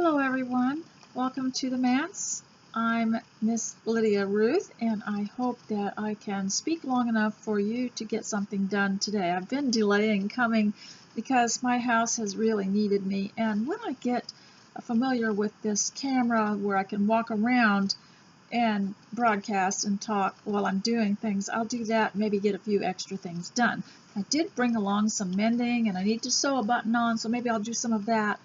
Hello everyone, welcome to the Manse. I'm Miss Lydia Ruth and I hope that I can speak long enough for you to get something done today. I've been delaying coming because my house has really needed me, and when I get familiar with this camera where I can walk around and broadcast and talk while I'm doing things, I'll do that, maybe get a few extra things done. I did bring along some mending and I need to sew a button on, so maybe I'll do some of that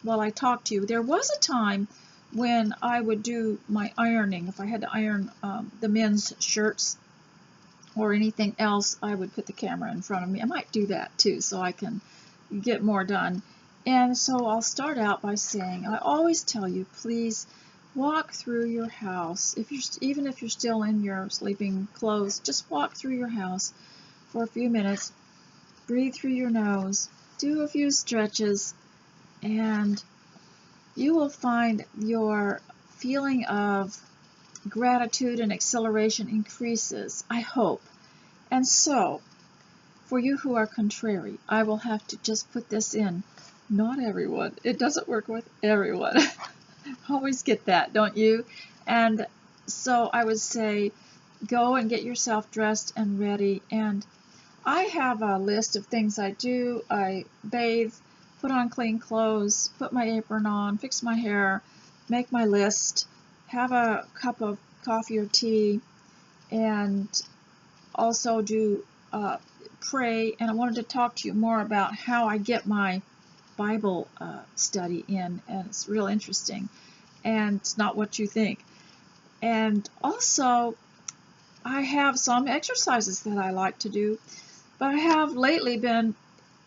while I talk to you. There was a time when I would do my ironing. If I had to iron the men's shirts or anything else, I would put the camera in front of me. I might do that too so I can get more done. And so I'll start out by saying, I always tell you, please walk through your house. Even if you're still in your sleeping clothes, just walk through your house for a few minutes. Breathe through your nose. Do a few stretches. And you will find your feeling of gratitude and exhilaration increases, I hope. And so, for you who are contrary, I will have to just put this in. Not everyone. It doesn't work with everyone. Always get that, don't you? And so I would say, go and get yourself dressed and ready. And I have a list of things I do. I bathe, put on clean clothes, put my apron on, fix my hair, make my list, have a cup of coffee or tea, and also do pray. And I wanted to talk to you more about how I get my Bible study in, and it's real interesting, and it's not what you think. And also, I have some exercises that I like to do, but I have lately been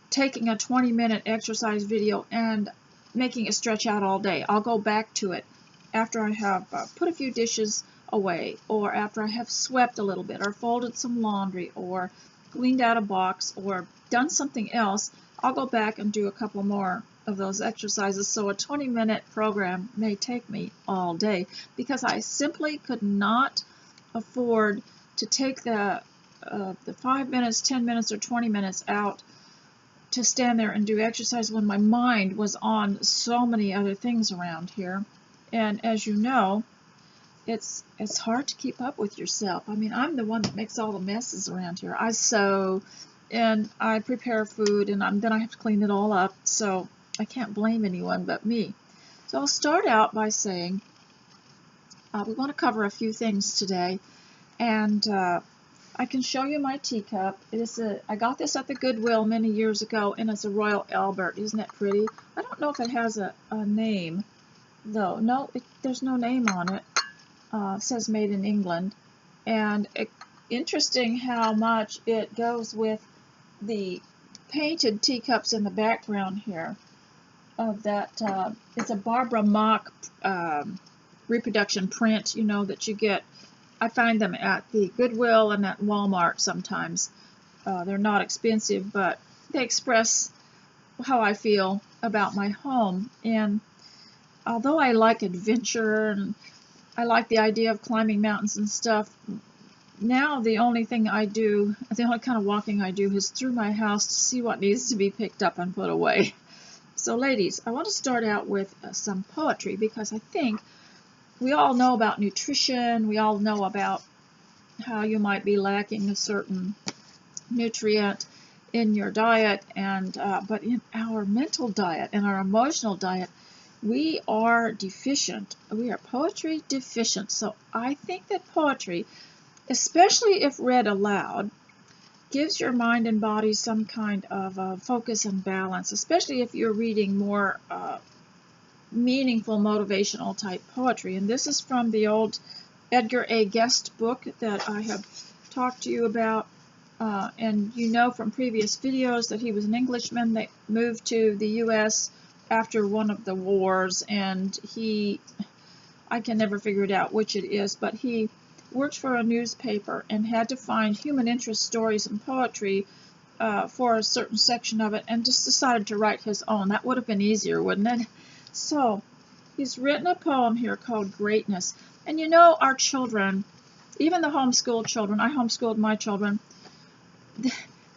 taking a 20-minute exercise video and making it stretch out all day. I'll go back to it after I have put a few dishes away, or after I have swept a little bit, or folded some laundry, or cleaned out a box, or done something else. I'll go back and do a couple more of those exercises. So a 20-minute program may take me all day because I simply could not afford to take the 5 minutes, 10 minutes, or 20 minutes out to stand there and do exercise when my mind was on so many other things around here. And as you know, it's hard to keep up with yourself. I mean, I'm the one that makes all the messes around here. I sew and I prepare food, and then I have to clean it all up, so I can't blame anyone but me. So I'll start out by saying we want to cover a few things today, and I can show you my teacup. I got this at the Goodwill many years ago, and it's a Royal Albert. Isn't it pretty? I don't know if it has a name, though. No, there's no name on it. It says made in England. And interesting how much it goes with the painted teacups in the background here. It's a Barbara Mock reproduction print, you know, that you get. I find them at the Goodwill and at Walmart sometimes. They're not expensive, but they express how I feel about my home. And although I like adventure and I like the idea of climbing mountains and stuff, now the only kind of walking I do is through my house to see what needs to be picked up and put away. So ladies, I want to start out with some poetry, because I think we all know about nutrition. We all know about how you might be lacking a certain nutrient in your diet, but in our mental diet and our emotional diet, we are deficient. We are poetry deficient. So I think that poetry, especially if read aloud, gives your mind and body some kind of focus and balance, especially if you're reading more meaningful, motivational type poetry. And this is from the old Edgar A. Guest book that I have talked to you about. And you know from previous videos that he was an Englishman that moved to the U.S. after one of the wars, and I can never figure it out which it is, but he worked for a newspaper and had to find human interest stories and poetry for a certain section of it, and just decided to write his own. That would have been easier, wouldn't it? So he's written a poem here called Greatness. And you know, our children, even the homeschooled children, I homeschooled my children,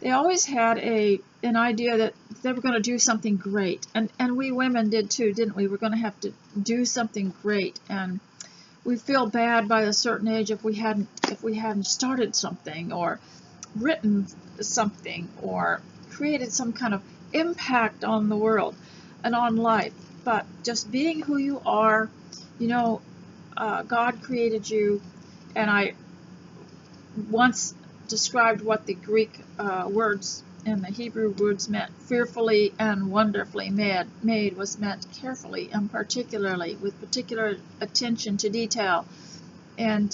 they always had an idea that they were going to do something great, and we women did too, didn't we? We're going to have to do something great, and we feel bad by a certain age if we hadn't started something or written something or created some kind of impact on the world and on life. But just being who you are, you know, God created you, and I once described what the Greek words and the Hebrew words meant. Fearfully and wonderfully made was meant carefully and particularly, with particular attention to detail. And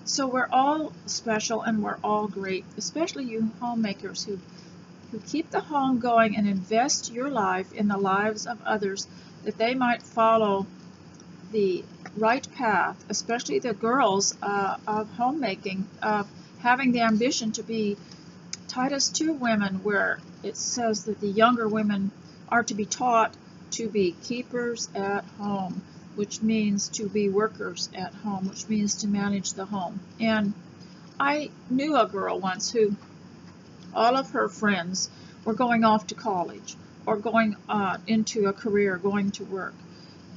so we're all special and we're all great, especially you homemakers who keep the home going and invest your life in the lives of others, that they might follow the right path, especially the girls of homemaking, of having the ambition to be Titus 2 women, where it says that the younger women are to be taught to be keepers at home, which means to be workers at home, which means to manage the home. And I knew a girl once who all of her friends were going off to college or going into a career, going to work,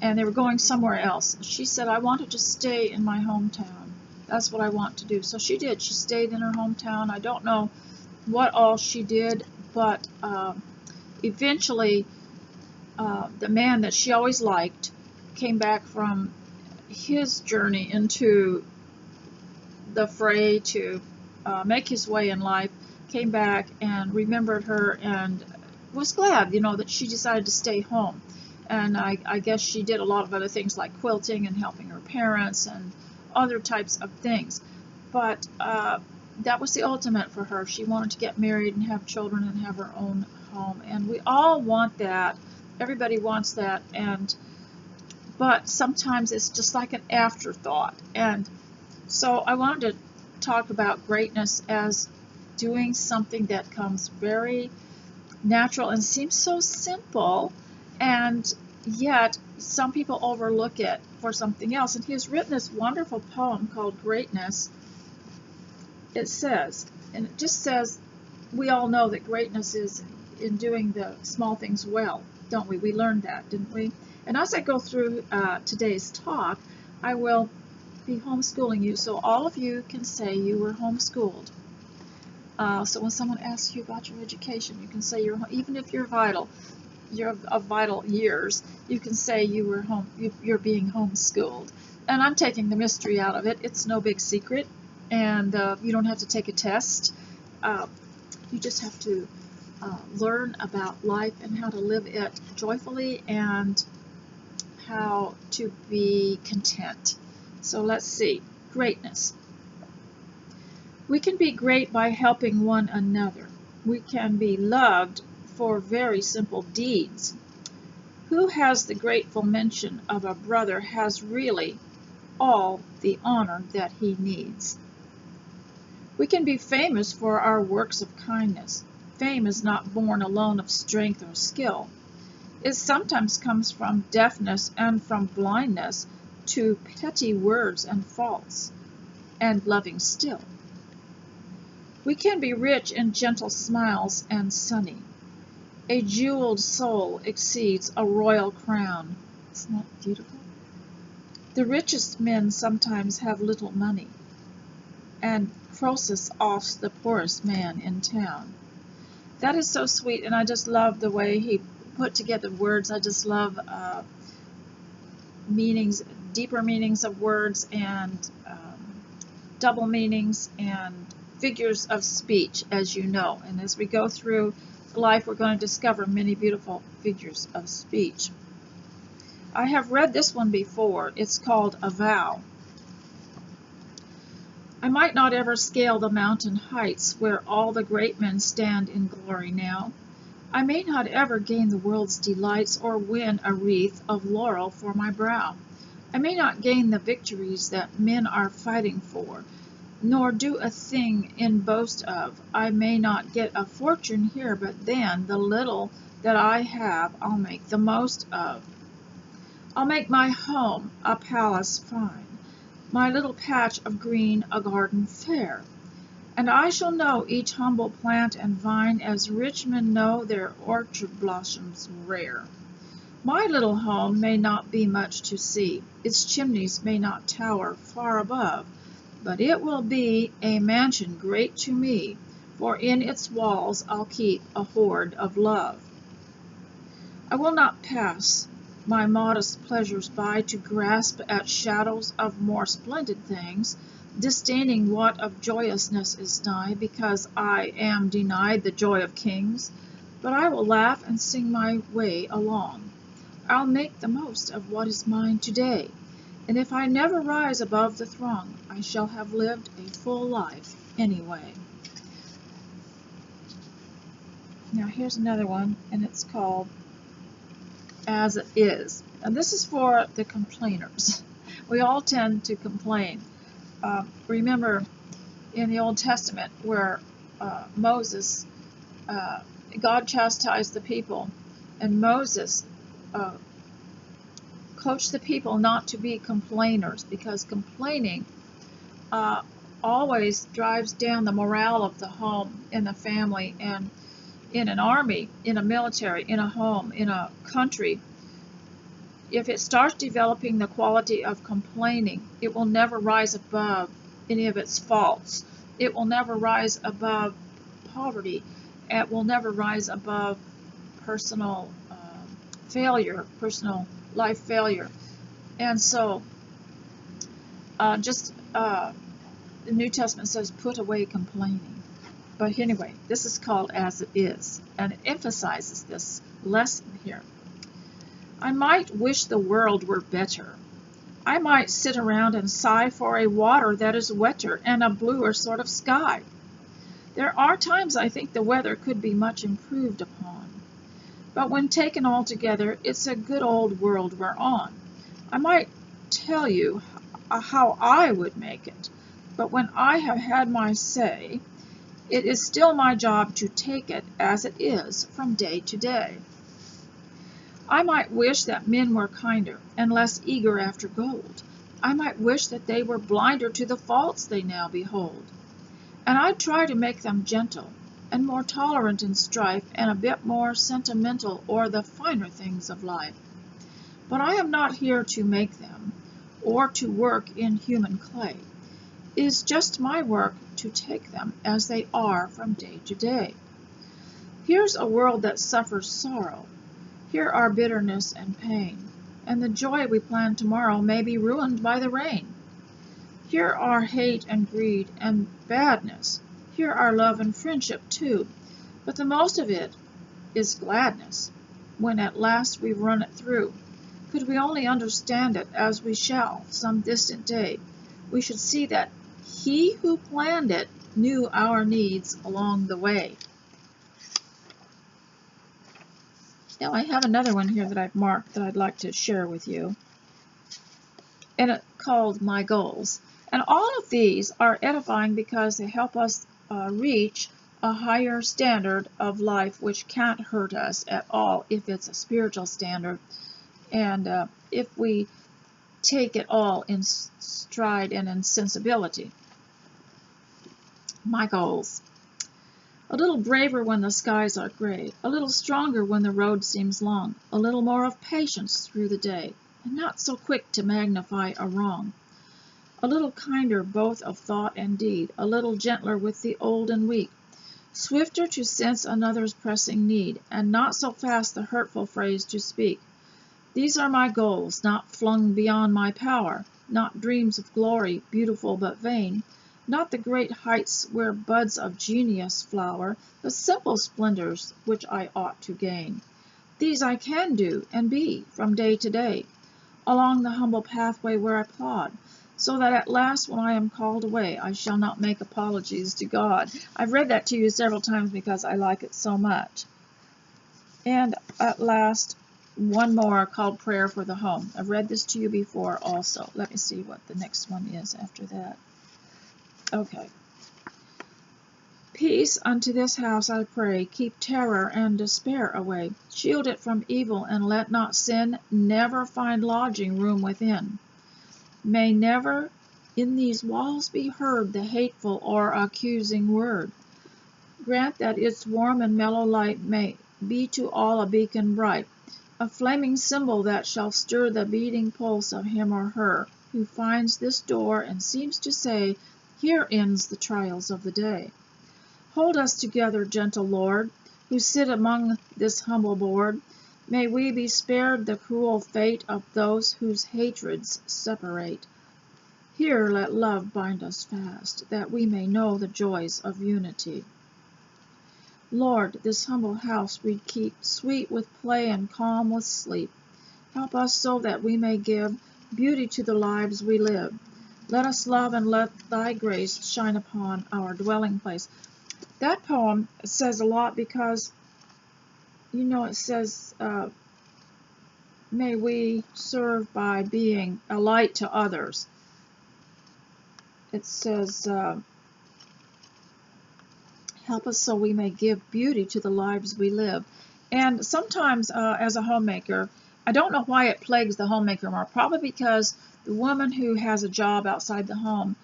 and they were going somewhere else. She said, I want to just stay in my hometown. That's what I want to do. So she did. She stayed in her hometown. I don't know what all she did, but eventually the man that she always liked came back from his journey into the fray to make his way in life, came back and remembered her and was glad, you know, that she decided to stay home. And I guess she did a lot of other things like quilting and helping her parents and other types of things. But that was the ultimate for her. She wanted to get married and have children and have her own home. And we all want that. Everybody wants that. But sometimes it's just like an afterthought. And so I wanted to talk about greatness as doing something that comes very natural and seems so simple, and yet some people overlook it for something else. And he has written this wonderful poem called Greatness. It says, and it just says, we all know that greatness is in doing the small things well, don't we? We learned that, didn't we? And as I go through today's talk, I will be homeschooling you, so all of you can say you were homeschooled. So when someone asks you about your education, you can say even if you're of vital years, you can say you're being homeschooled. And I'm taking the mystery out of it. It's no big secret, and you don't have to take a test. You just have to learn about life and how to live it joyfully and how to be content. So let's see. Greatness. We can be great by helping one another. We can be loved for very simple deeds. Who has the grateful mention of a brother has really all the honor that he needs. We can be famous for our works of kindness. Fame is not born alone of strength or skill. It sometimes comes from deafness and from blindness to petty words and faults, and loving still. We can be rich in gentle smiles and sunny. A jeweled soul exceeds a royal crown. Isn't that beautiful? The richest men sometimes have little money, and Croesus offs the poorest man in town. That is so sweet, and I just love the way he put together words. I just love meanings, deeper meanings of words, and double meanings and figures of speech, as you know. And as we go through life, we're going to discover many beautiful figures of speech. I have read this one before. It's called A Vow. I might not ever scale the mountain heights where all the great men stand in glory now. I may not ever gain the world's delights or win a wreath of laurel for my brow. I may not gain the victories that men are fighting for, nor do a thing in boast of. I may not get a fortune here, but then the little that I have I'll make the most of. I'll make my home a palace fine, my little patch of green a garden fair, And I shall know each humble plant and vine as rich men know their orchard blossoms rare. My little home may not be much to see, its chimneys may not tower far above, but it will be a mansion great to me, for in its walls I'll keep a hoard of love. I will not pass my modest pleasures by to grasp at shadows of more splendid things, disdaining what of joyousness is nigh, because I am denied the joy of kings. But I will laugh and sing my way along. I'll make the most of what is mine today, and if I never rise above the throng, I shall have lived a full life anyway. Now here's another one, and it's called As It Is. And this is for the complainers. We all tend to complain. Remember in the Old Testament where Moses, God chastised the people, and Moses coached the people not to be complainers, because complaining always drives down the morale of the home, in the family, and in an army, in a military, in a home, in a country. If it starts developing the quality of complaining, it will never rise above any of its faults. It will never rise above poverty. It will never rise above personal failure, personal life failure. And so the New Testament says, put away complaining. But anyway, this is called As It Is, and it emphasizes this lesson here. I might wish the world were better. I might sit around and sigh for a water that is wetter and a bluer sort of sky. There are times I think the weather could be much improved upon. But when taken all together, it's a good old world we're on. I might tell you how I would make it, but when I have had my say, it is still my job to take it as it is from day to day. I might wish that men were kinder and less eager after gold. I might wish that they were blinder to the faults they now behold. And I'd try to make them gentle and more tolerant in strife and a bit more sentimental o'er the finer things of life. But I am not here to make them, or to work in human clay. It is just my work to take them as they are from day to day. Here's a world that suffers sorrow. Here are bitterness and pain, and the joy we plan tomorrow may be ruined by the rain. Here are hate and greed and badness. Here are love and friendship too, but the most of it is gladness, when at last we've run it through. Could we only understand it as we shall some distant day, we should see that He who planned it knew our needs along the way. Now I have another one here that I've marked that I'd like to share with you, and it's called My Goals. And all of these are edifying because they help us reach a higher standard of life, which can't hurt us at all if it's a spiritual standard, and if we take it all in stride and in sensibility. My goals. A little braver when the skies are gray, a little stronger when the road seems long, a little more of patience through the day, and not so quick to magnify a wrong. A little kinder both of thought and deed, a little gentler with the old and weak, swifter to sense another's pressing need, and not so fast the hurtful phrase to speak. These are my goals, not flung beyond my power, not dreams of glory, beautiful but vain, not the great heights where buds of genius flower, but simple splendors which I ought to gain. These I can do and be from day to day, along the humble pathway where I plod, so that at last when I am called away, I shall not make apologies to God. I've read that to you several times because I like it so much. And at last, one more called Prayer for the Home. I've read this to you before also. Let me see what the next one is after that. Okay. Peace unto this house, I pray. Keep terror and despair away. Shield it from evil, and let not sin never find lodging room within. May never in these walls be heard the hateful or accusing word. Grant that its warm and mellow light may be to all a beacon bright, a flaming symbol that shall stir the beating pulse of him or her who finds this door and seems to say, "Here ends the trials of the day." Hold us together, gentle Lord, who sit among this humble board. May we be spared the cruel fate of those whose hatreds separate. Here let love bind us fast, that we may know the joys of unity. Lord, this humble house we keep, sweet with play and calm with sleep. Help us so that we may give beauty to the lives we live. Let us love and let thy grace shine upon our dwelling place. That poem says a lot because, it says, may we serve by being a light to others. It says, help us so we may give beauty to the lives we live. And sometimes, as a homemaker, I don't know why it plagues the homemaker more. Probably because the woman who has a job outside the home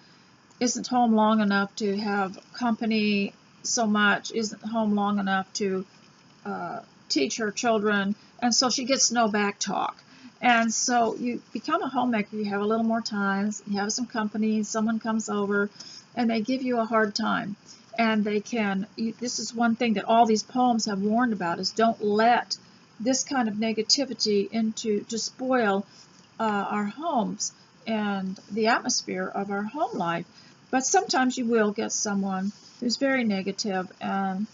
isn't home long enough to have company so much, isn't home long enough to teach her children, and so she gets no back talk. And so you become a homemaker, you have a little more time, you have some company, someone comes over, and they give you a hard time. And they can, this is one thing that all these poems have warned about, is don't let this kind of negativity to spoil our homes and the atmosphere of our home life. But sometimes you will get someone who's very negative and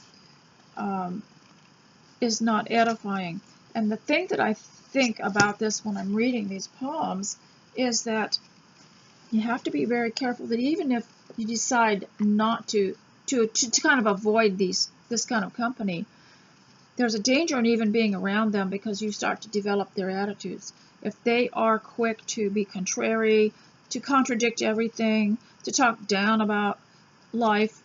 is not edifying. And the thing that I think about this when I'm reading these poems is that you have to be very careful that even if you decide not to kind of avoid this kind of company, there's a danger in even being around them because you start to develop their attitudes. If they are quick to be contrary, to contradict everything, to talk down about life,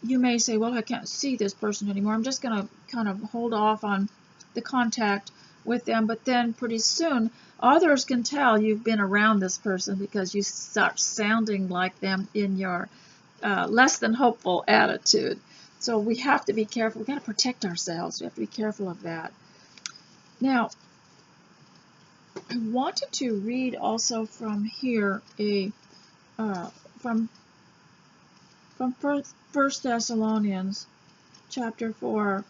you may say, well, I can't see this person anymore. I'm just going to kind of hold off on the contact with them. But then pretty soon, others can tell you've been around this person because you start sounding like them in your less than hopeful attitude. So we have to be careful. We've got to protect ourselves. We have to be careful of that. Now, I wanted to read also from here from 1 Thessalonians chapter 4,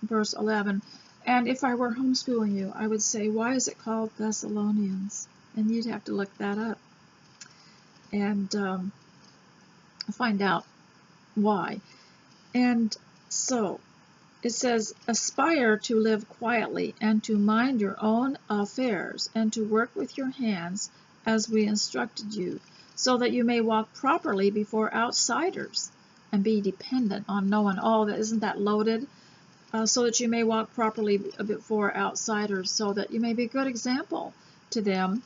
verse 11. And if I were homeschooling you, I would say, why is it called Thessalonians? And you'd have to look that up and find out why. And so it says, aspire to live quietly and to mind your own affairs and to work with your hands as we instructed you, so that you may walk properly before outsiders and be dependent on no one. Oh, isn't that loaded? So that you may walk properly before outsiders, so that you may be a good example to them,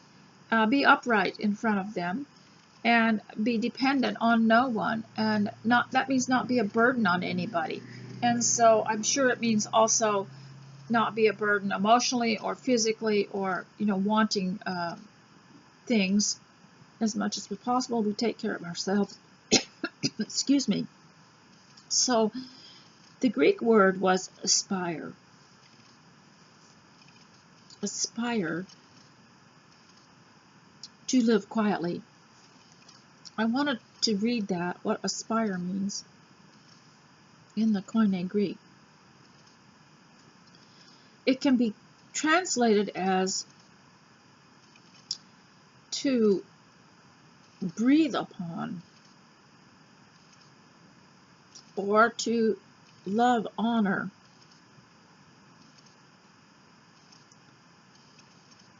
be upright in front of them, and be dependent on no one. And that means not be a burden on anybody. And so I'm sure it means also not be a burden emotionally or physically, or wanting things as much as possible. We take care of ourselves. Excuse me. So the Greek word was aspire. Aspire to live quietly. I wanted to read that, what aspire means, in the Koine Greek. It can be translated as to breathe upon, or to love, honor.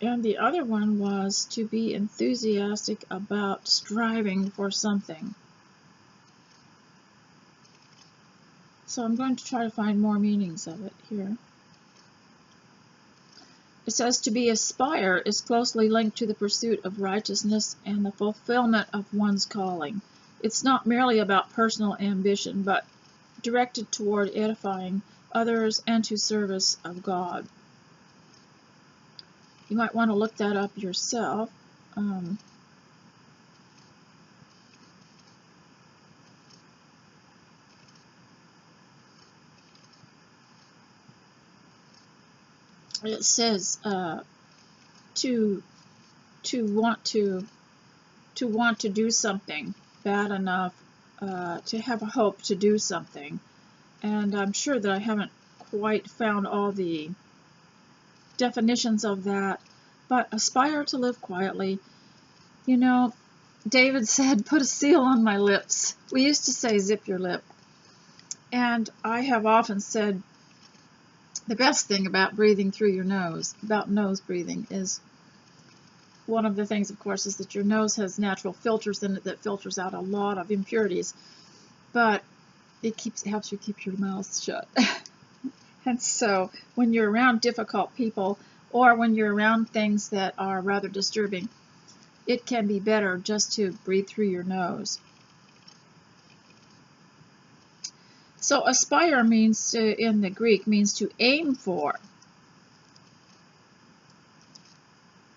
And the other one was to be enthusiastic about striving for something. So I'm going to try to find more meanings of it here. It says to be aspire is closely linked to the pursuit of righteousness and the fulfillment of one's calling. It's not merely about personal ambition, but directed toward edifying others and to service of God. You might want to look that up yourself. it says to want to do something bad enough to have a hope to do something. And I'm sure that I haven't quite found all the definitions of that, but aspire to live quietly. You know, David said, put a seal on my lips. We used to say, zip your lip. And I have often said the best thing about breathing through your nose, about nose breathing, is one of the things, of course, is that your nose has natural filters in it that filters out a lot of impurities, but it helps you keep your mouth shut. And so when you're around difficult people, or when you're around things that are rather disturbing, it can be better just to breathe through your nose. So aspire means to, in the Greek, means to aim for.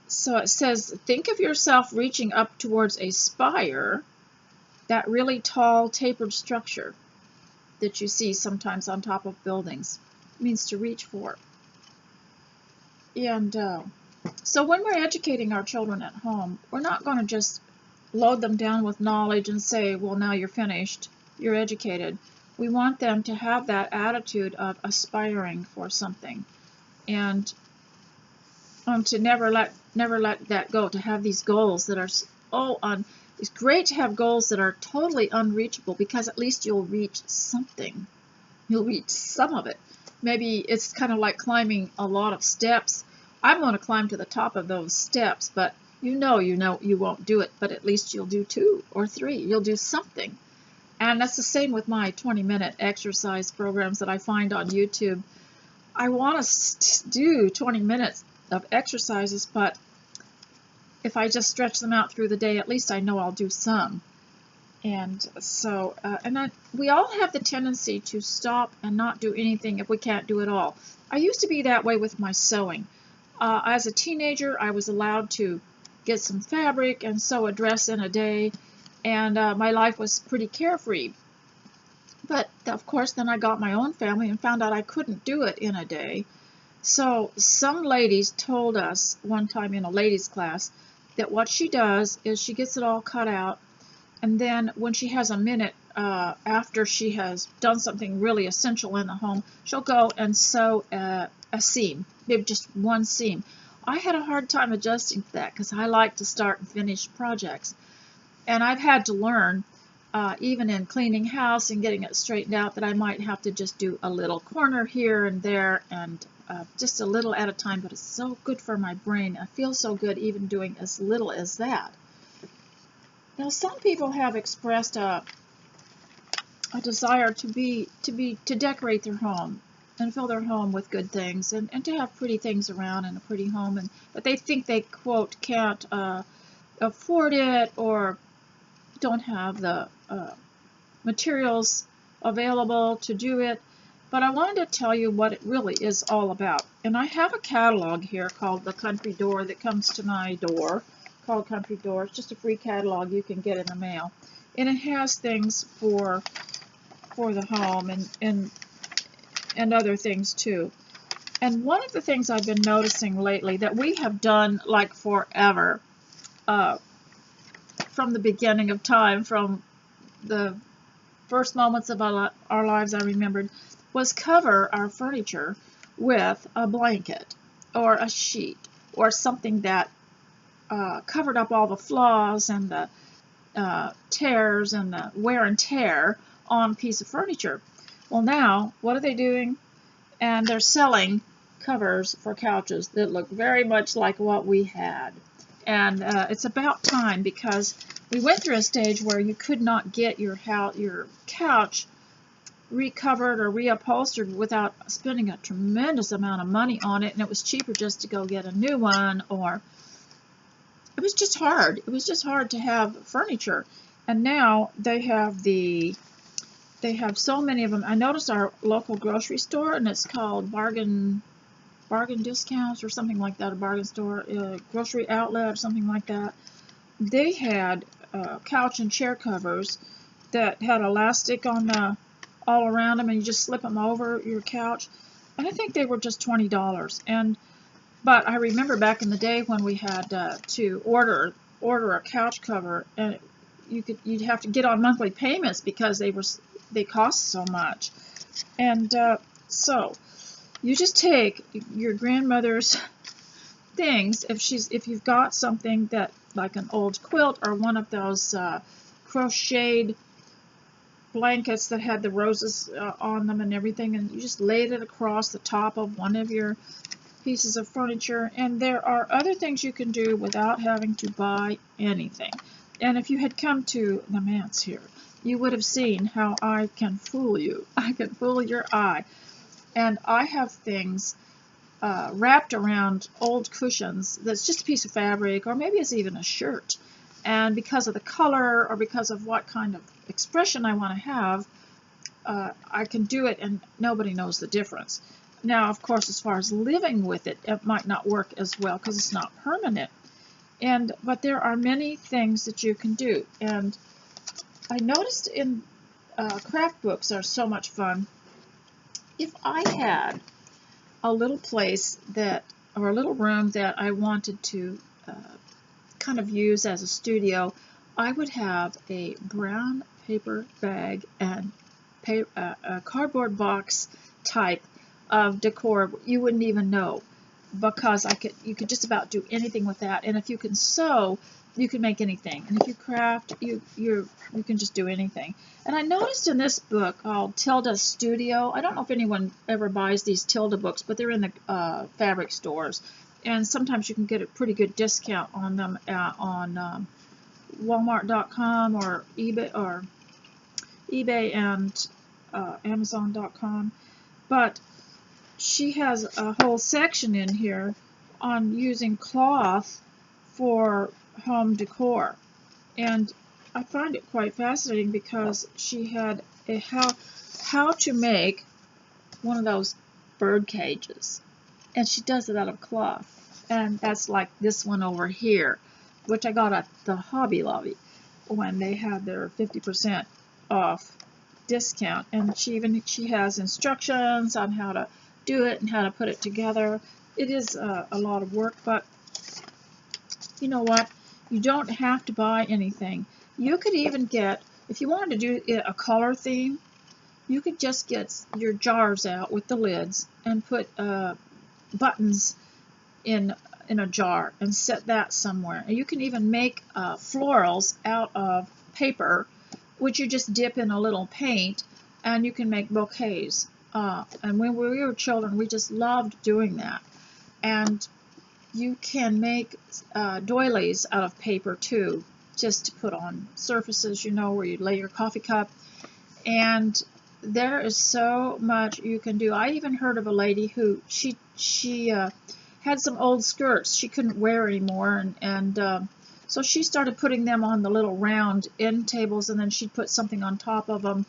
So it says, think of yourself reaching up towards a spire, that really tall, tapered structure that you see sometimes on top of buildings. It means to reach for. And so when we're educating our children at home, we're not going to just load them down with knowledge and say, well, now you're finished, you're educated. We want them to have that attitude of aspiring for something, and to never let that go, to have these goals that are it's great to have goals that are totally unreachable, because at least you'll reach something. You'll reach some of it. Maybe it's kind of like climbing a lot of steps. I'm going to climb to the top of those steps, but you know you won't do it, but at least you'll do 2 or 3. You'll do something. And that's the same with my 20-minute exercise programs that I find on YouTube. I want to do 20 minutes of exercises, but if I just stretch them out through the day, at least I know I'll do some. And so, we all have the tendency to stop and not do anything if we can't do it all. I used to be that way with my sewing. As a teenager, I was allowed to get some fabric and sew a dress in a day, and my life was pretty carefree. But of course, then I got my own family and found out I couldn't do it in a day. So some ladies told us one time in a ladies' class that what she does is she gets it all cut out, and then when she has a minute after she has done something really essential in the home, she'll go and sew a seam, maybe just one seam. I had a hard time adjusting to that because I like to start and finish projects. And I've had to learn, even in cleaning house and getting it straightened out, that I might have to just do a little corner here and there, and just a little at a time, but it's so good for my brain. I feel so good even doing as little as that. Now, some people have expressed a desire to decorate their home and fill their home with good things, and to have pretty things around and a pretty home, but they think they, quote, can't afford it, or don't have the materials available to do it. But I wanted to tell you what it really is all about. And I have a catalog here called The Country Door that comes to my door, called Country Door. It's just a free catalog you can get in the mail. And it has things for the home and other things too. And one of the things I've been noticing lately that we have done like forever, from the beginning of time, from the first moments of our lives, I remembered, was cover our furniture with a blanket or a sheet or something that covered up all the flaws and the tears and the wear and tear on a piece of furniture. Well, now, what are they doing? And they're selling covers for couches that look very much like what we had. And it's about time, because we went through a stage where you could not get your couch recovered or reupholstered without spending a tremendous amount of money on it, and it was cheaper just to go get a new one, or it was just hard. It was just hard to have furniture. And now they have so many of them. I noticed our local grocery store, and it's called Bargain Discounts or something like that, a bargain store, grocery outlet or something like that. They had couch and chair covers that had elastic on all around them, and you just slip them over your couch. And I think they were just $20. And But I remember back in the day when we had to order a couch cover, and you'd have to get on monthly payments because they cost so much. And so you just take your grandmother's things, if you've got something that, like an old quilt or one of those crocheted blankets that had the roses on them and everything, and you just laid it across the top of one of your pieces of furniture. And there are other things you can do without having to buy anything. And if you had come to the manse here, you would have seen how I can fool you. I can fool your eye. And I have things wrapped around old cushions that's just a piece of fabric, or maybe it's even a shirt. And because of the color or because of what kind of expression I want to have, I can do it and nobody knows the difference. Now, of course, as far as living with it, it might not work as well because it's not permanent. But there are many things that you can do. And I noticed in craft books are so much fun. If I had a little place or a little room that I wanted to kind of use as a studio, I would have a brown paper bag and a cardboard box type of decor. You wouldn't even know, because you could just about do anything with that. And if you can sew, you can make anything. And if you craft, you can just do anything. And I noticed in this book called Tilda Studio, I don't know if anyone ever buys these Tilda books, but they're in the fabric stores. And sometimes you can get a pretty good discount on them on Walmart.com or eBay and Amazon.com. But she has a whole section in here on using cloth for home decor. And I find it quite fascinating because she had a how to make one of those bird cages. And she does it out of cloth. And that's like this one over here, which I got at the Hobby Lobby when they had their 50% off discount. And she has instructions on how to do it and how to put it together. It is a lot of work, but you know what? You don't have to buy anything. You could even get, if you wanted to do a color theme, you could just get your jars out with the lids and put buttons in a jar and set that somewhere. And you can even make florals out of paper, which you just dip in a little paint, and you can make bouquets. And when we were children, we just loved doing that. And you can make doilies out of paper too, just to put on surfaces, where you lay your coffee cup. And there is so much you can do. I even heard of a lady who she had some old skirts she couldn't wear anymore, and so she started putting them on the little round end tables, and then she'd put something on top of them,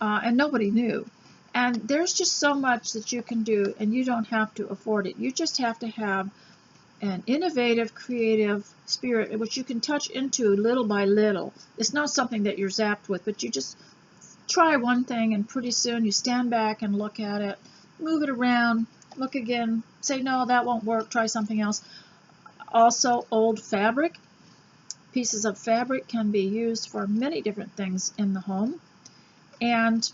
and nobody knew. And there's just so much that you can do, and you don't have to afford it. You just have to have an innovative, creative spirit, which you can touch into little by little. It's not something that you're zapped with, but you just try one thing, and pretty soon you stand back and look at it, move it around, look again, say, no, that won't work, try something else. Also, old fabric. Pieces of fabric can be used for many different things in the home. And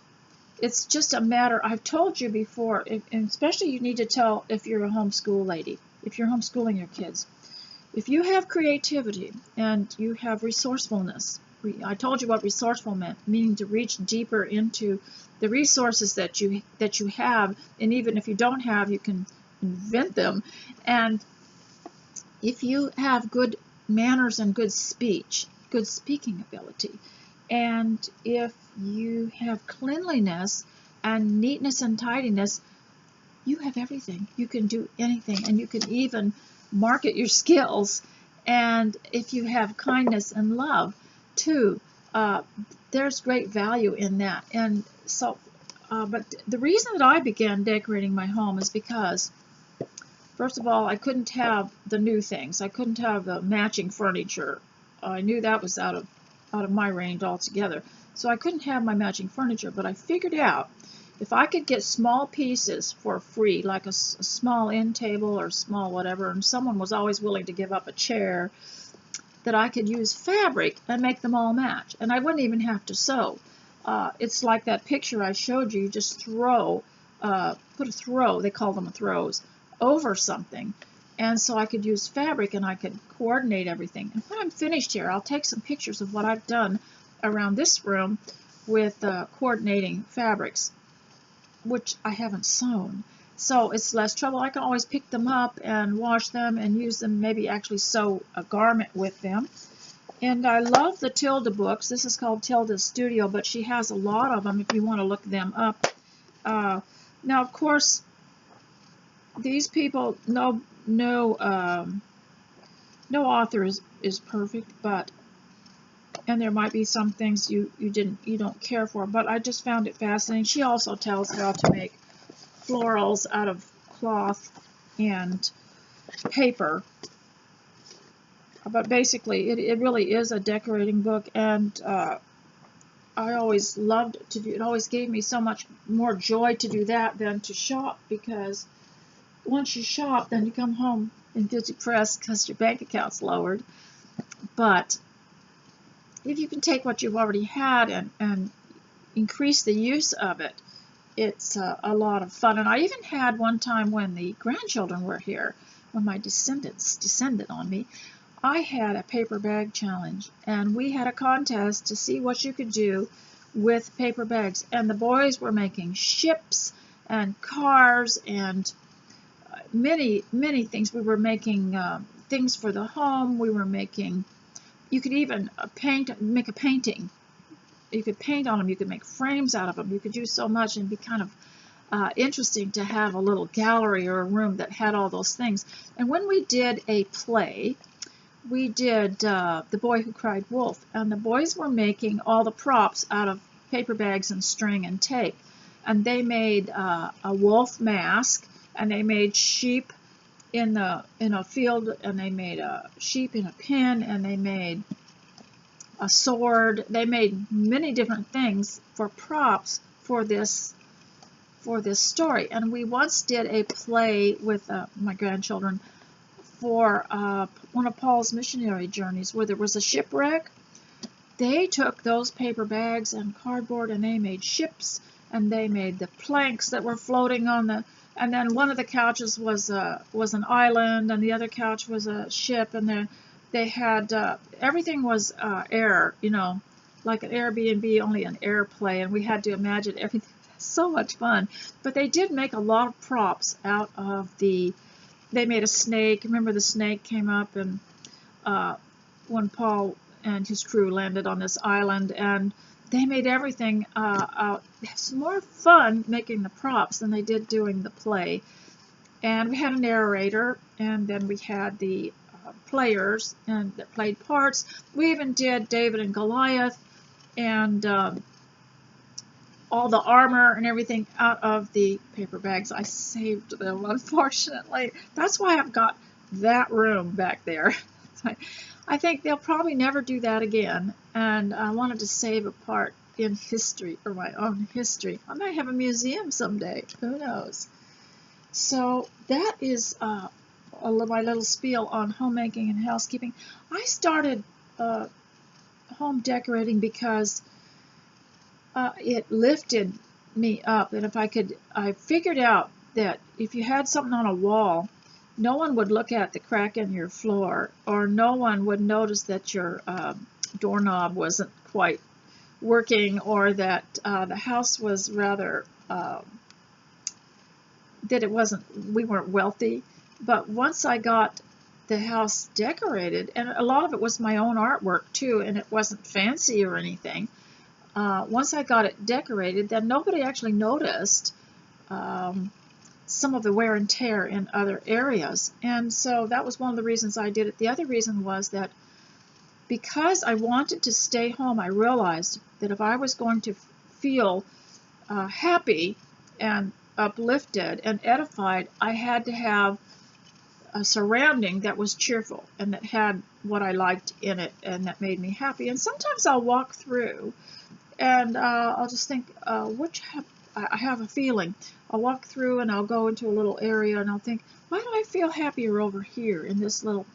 it's just a matter, I've told you before, and especially you need to tell if you're a homeschool lady, if you're homeschooling your kids. If you have creativity and you have resourcefulness, I told you what resourceful meant, meaning to reach deeper into the resources that you have, and even if you don't have, you can invent them. And if you have good manners and good speech, good speaking ability, and if you have cleanliness and neatness and tidiness, you have everything. You can do anything, and you can even market your skills. And if you have kindness and love too, there's great value in that. And so, but the reason that I began decorating my home is because, first of all, I couldn't have the new things. I couldn't have the matching furniture. I knew that was out of my range altogether. So I couldn't have my matching furniture, but I figured out If I could get small pieces for free, like a small end table or small whatever, and someone was always willing to give up a chair, that I could use fabric and make them all match. And I wouldn't even have to sew. It's like that picture I showed you. You just throw, put a throw, they call them throws, over something. And so I could use fabric and I could coordinate everything. And when I'm finished here, I'll take some pictures of what I've done around this room with coordinating fabrics, which I haven't sewn. So it's less trouble. I can always pick them up and wash them and use them, maybe actually sew a garment with them. And I love the Tilda books. This is called Tilda Studio, but she has a lot of them if you want to look them up. Now, of course, these people, no author is perfect, but and there might be some things you don't care for, but I just found it fascinating. She also tells how to make florals out of cloth and paper. But basically, it really is a decorating book, and I always loved to do it. Always gave me so much more joy to do that than to shop, because once you shop, then you come home and get depressed because your bank account's lowered. But if you can take what you've already had and increase the use of it, it's a lot of fun. And I even had one time when the grandchildren were here, when my descendants descended on me, I had a paper bag challenge, and we had a contest to see what you could do with paper bags. And the boys were making ships and cars and many things. We were making things for the home. We were making, you could even make a painting. You could paint on them. You could make frames out of them. You could do so much, and be kind of interesting to have a little gallery or a room that had all those things. And when we did a play, we did The Boy Who Cried Wolf, and the boys were making all the props out of paper bags and string and tape. And they made a wolf mask, and they made sheep in a field, and they made a sheep in a pen, and they made a sword. They made many different things for props for this story. And we once did a play with my grandchildren for one of Paul's missionary journeys, where there was a shipwreck. They took those paper bags and cardboard, and they made ships, and they made the planks that were floating on the, and then one of the couches was an island, and the other couch was a ship, and they had everything was air, like an Airbnb, only an air play, and we had to imagine everything. So much fun. But they did make a lot of props out of they made a snake. Remember, the snake came up, and when Paul and his crew landed on this island, and they made everything out. It's more fun making the props than they did doing the play. And we had a narrator, and then we had the players and that played parts. We even did David and Goliath, and all the armor and everything out of the paper bags. I saved them, unfortunately. That's why I've got that room back there. I think they'll probably never do that again, and I wanted to save a part in history, or my own history. I might have a museum someday. Who knows? So that is my little spiel on homemaking and housekeeping. I started home decorating because it lifted me up, and I figured out that if you had something on a wall, no one would look at the crack in your floor, or no one would notice that your doorknob wasn't quite working, or that the house was rather, that we weren't wealthy. But once I got the house decorated, and a lot of it was my own artwork too, and it wasn't fancy or anything, once I got it decorated, then nobody actually noticed some of the wear and tear in other areas. And so that was one of the reasons I did it. The other reason was that because I wanted to stay home, I realized that if I was going to feel happy and uplifted and edified, I had to have a surrounding that was cheerful and that had what I liked in it and that made me happy. And sometimes I'll walk through and I'll just think, I have a feeling. I'll walk through and I'll go into a little area and I'll think, why do I feel happier over here in this little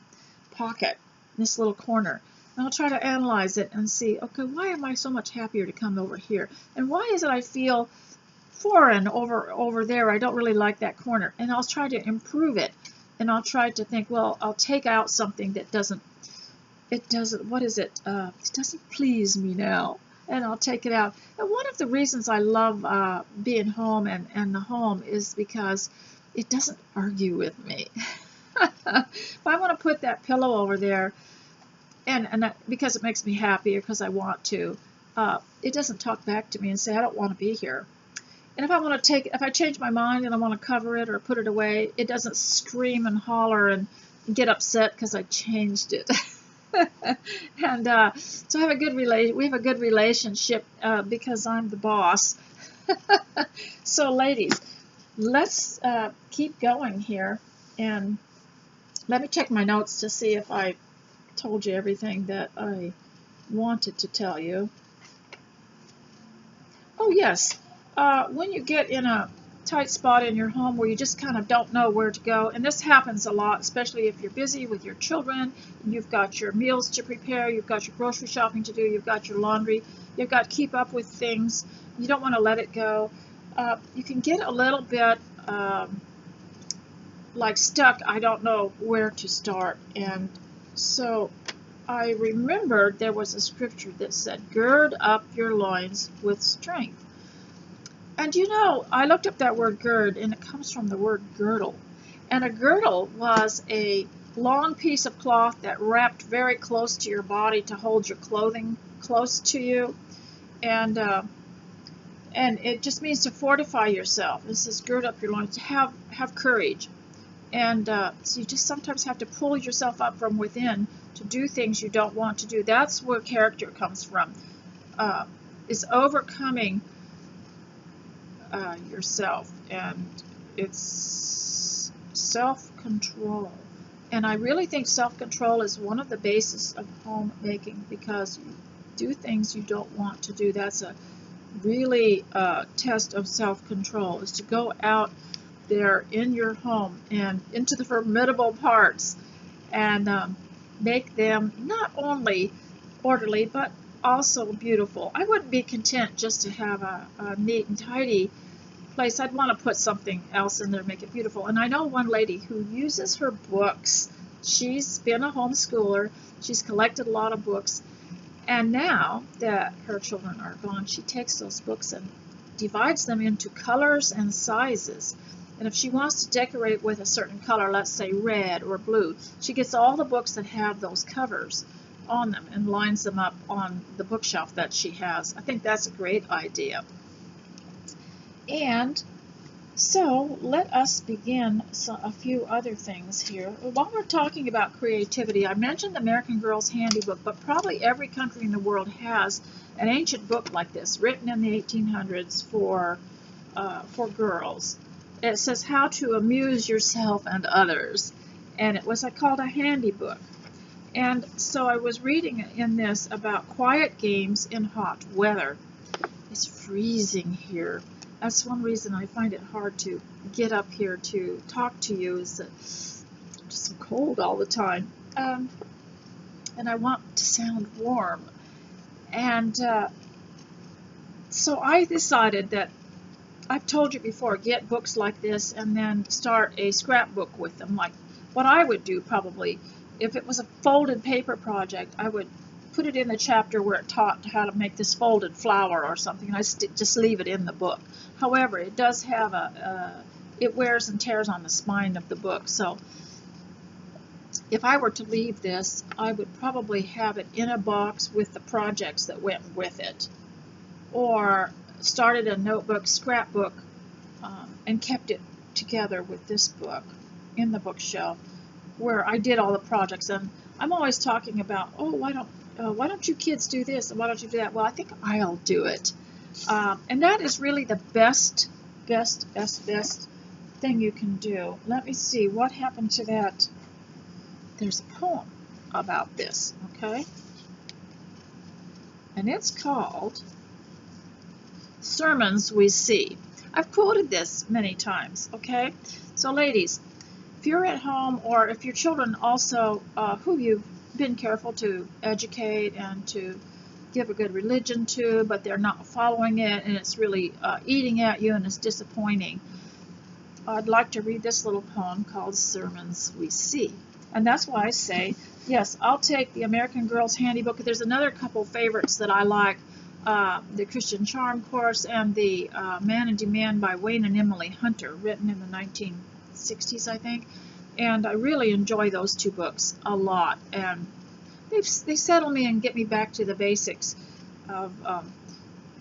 pocket, this little corner? And I'll try to analyze it and see, okay, why am I so much happier to come over here? And why is it I feel foreign over there? I don't really like that corner. And I'll try to improve it. And I'll try to think, well, I'll take out something that doesn't, what is it? It doesn't please me now. And I'll take it out. And one of the reasons I love being home and the home is because it doesn't argue with me. If I want to put that pillow over there, because it makes me happy or because I want to, it doesn't talk back to me and say, I don't want to be here. And if I change my mind and I want to cover it or put it away, it doesn't scream and holler and get upset because I changed it. And so we have a good relationship because I'm the boss. So ladies, let's keep going here, and let me check my notes to see if I told you everything that I wanted to tell you. Oh yes, when you get in a tight spot in your home where you just kind of don't know where to go, and this happens a lot, especially if you're busy with your children, you've got your meals to prepare, you've got your grocery shopping to do, you've got your laundry, you've got to keep up with things, you don't want to let it go. You can get a little bit like stuck, I don't know where to start. And so I remembered there was a scripture that said, gird up your loins with strength. And you know, I looked up that word gird, and it comes from the word girdle. And a girdle was a long piece of cloth that wrapped very close to your body to hold your clothing close to you. And it just means to fortify yourself. This is gird up your loins, to have courage. And so you just sometimes have to pull yourself up from within to do things you don't want to do. That's where character comes from, is overcoming yourself, and it's self-control. And I really think self-control is one of the bases of homemaking, because you do things you don't want to do. That's a really test of self-control, is to go out there in your home and into the formidable parts and make them not only orderly but also beautiful. I wouldn't be content just to have a neat and tidy place. I'd want to put something else in there to make it beautiful. And I know one lady who uses her books. She's been a homeschooler. She's collected a lot of books. And now that her children are gone, she takes those books and divides them into colors and sizes. And if she wants to decorate with a certain color, let's say red or blue, she gets all the books that have those covers on them and lines them up on the bookshelf that she has. I think that's a great idea. And so let us begin a few other things here. While we're talking about creativity, I mentioned the American Girl's Handy Book, but probably every country in the world has an ancient book like this, written in the 1800s for girls. It says how to amuse yourself and others, and it was called a handy book. And so I was reading in this about quiet games in hot weather. It's freezing here. That's one reason I find it hard to get up here to talk to you, is that it's just so cold all the time. And I want to sound warm. And so I decided that, I've told you before, get books like this and then start a scrapbook with them. Like what I would do probably, if it was a folded paper project, I would put it in the chapter where it taught how to make this folded flower or something, and I just leave it in the book. However, it does have it wears and tears on the spine of the book. So if I were to leave this, I would probably have it in a box with the projects that went with it, or started a notebook, scrapbook, and kept it together with this book in the bookshelf where I did all the projects. And I'm always talking about, oh, why don't you kids do this and why don't you do that? Well, I think I'll do it. And that is really the best thing you can do. Let me see what happened to that. There's a poem about this, okay? And it's called Sermons We See. I've quoted this many times, okay? So ladies, if you're at home, or if your children also, who you've been careful to educate and to give a good religion to, but they're not following it, and it's really eating at you and it's disappointing, I'd like to read this little poem called Sermons We See. And that's why I say, yes, I'll take the American Girl's Handy Book. There's another couple favorites that I like, the Christian Charm Course and the Man in Demand by Wayne and Emily Hunter, written in the 1960s, I think. And I really enjoy those two books a lot. And they settle me and get me back to the basics of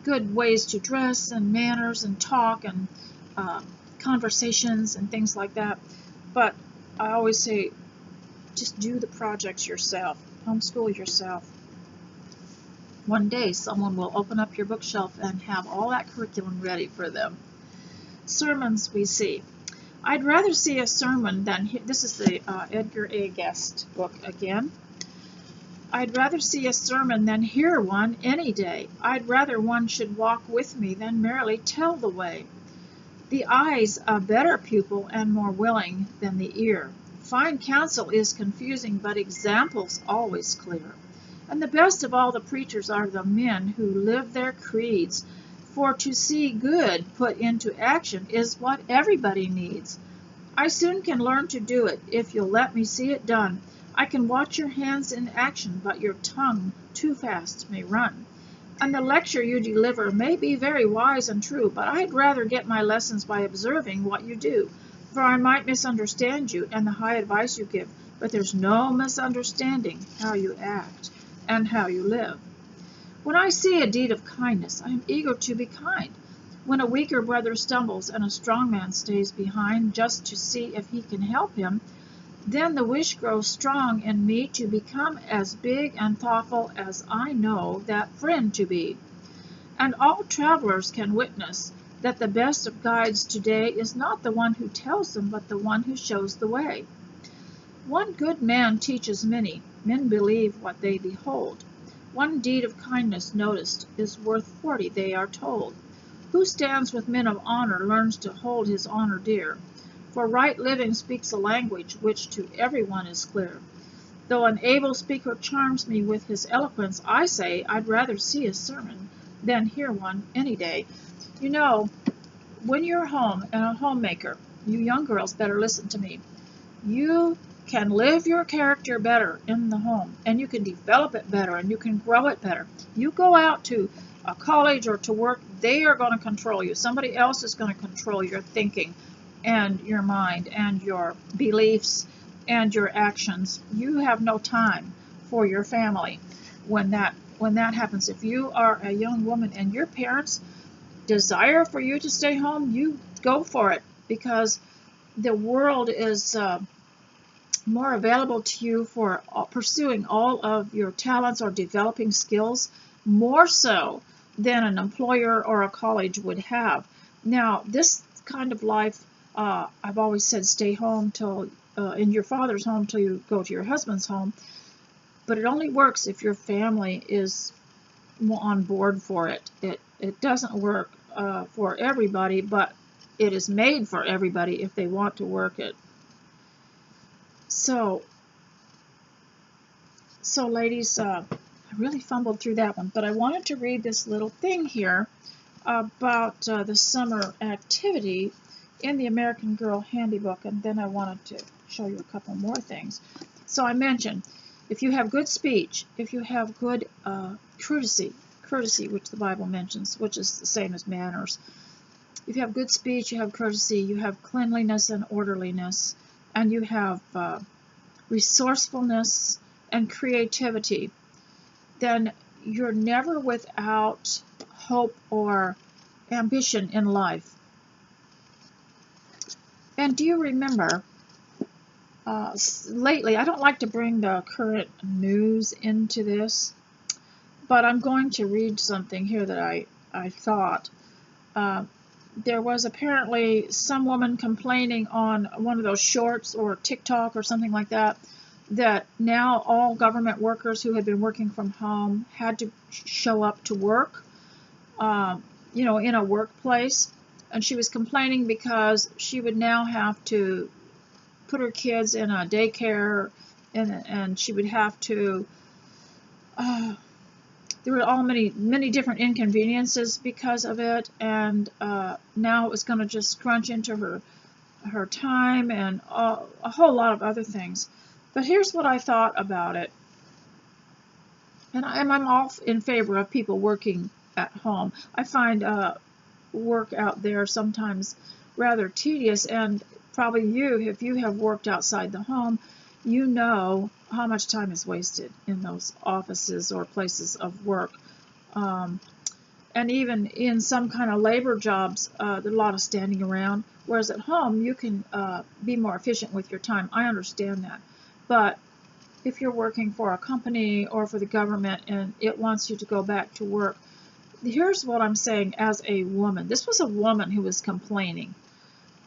good ways to dress and manners and talk and conversations and things like that. But I always say, just do the projects yourself. Homeschool yourself. One day someone will open up your bookshelf and have all that curriculum ready for them. Sermons we see. I'd rather see a sermon than, this is the Edgar A. Guest book again. I'd rather see a sermon than hear one any day. I'd rather one should walk with me than merely tell the way. The eye's a better pupil and more willing than the ear. Fine counsel is confusing, but example's always clear. And the best of all the preachers are the men who live their creeds. For to see good put into action is what everybody needs. I soon can learn to do it if you'll let me see it done. I can watch your hands in action, but your tongue too fast may run. And the lecture you deliver may be very wise and true, but I'd rather get my lessons by observing what you do. For I might misunderstand you and the high advice you give, but there's no misunderstanding how you act and how you live. When I see a deed of kindness, I am eager to be kind. When a weaker brother stumbles and a strong man stays behind just to see if he can help him, then the wish grows strong in me to become as big and thoughtful as I know that friend to be. And all travelers can witness that the best of guides today is not the one who tells them, but the one who shows the way. One good man teaches many. Men believe what they behold. One deed of kindness noticed is worth 40, they are told. Who stands with men of honor learns to hold his honor dear. For right living speaks a language which to everyone is clear. Though an able speaker charms me with his eloquence, I say I'd rather see a sermon than hear one any day. You know, when you're home and a homemaker, you young girls better listen to me. You can live your character better in the home, and you can develop it better, and you can grow it better. You go out to a college or to work, they are going to control you. Somebody else is going to control your thinking and your mind and your beliefs and your actions. You have no time for your family when that happens. If you are a young woman and your parents desire for you to stay home, you go for it, because the world is more available to you for pursuing all of your talents or developing skills, more so than an employer or a college would have. Now, this kind of life, I've always said, stay home till in your father's home till you go to your husband's home, but it only works if your family is on board for it. It doesn't work for everybody, but it is made for everybody if they want to work it. So ladies, I really fumbled through that one, but I wanted to read this little thing here about the summer activity in the American Girl Handy Book, and then I wanted to show you a couple more things. So I mentioned, if you have good speech, if you have good courtesy, which the Bible mentions, which is the same as manners. If you have good speech, you have courtesy, you have cleanliness and orderliness, and you have resourcefulness and creativity, then you're never without hope or ambition in life. And do you remember, lately, I don't like to bring the current news into this, but I'm going to read something here that I thought. There was apparently some woman complaining on one of those shorts or TikTok or something like that, that now all government workers who had been working from home had to show up to work, in a workplace. and she was complaining because she would now have to put her kids in a daycare, and she would have to there were many different inconveniences because of it, and now it was going to just crunch into her time and a whole lot of other things. But here's what I thought about it, and I'm all in favor of people working at home. I find work out there sometimes rather tedious, and probably if you have worked outside the home, you know how much time is wasted in those offices or places of work. And even in some kind of labor jobs, there's a lot of standing around, whereas at home you can be more efficient with your time. I understand that. But if you're working for a company or for the government and it wants you to go back to work, here's what I'm saying as a woman. This was a woman who was complaining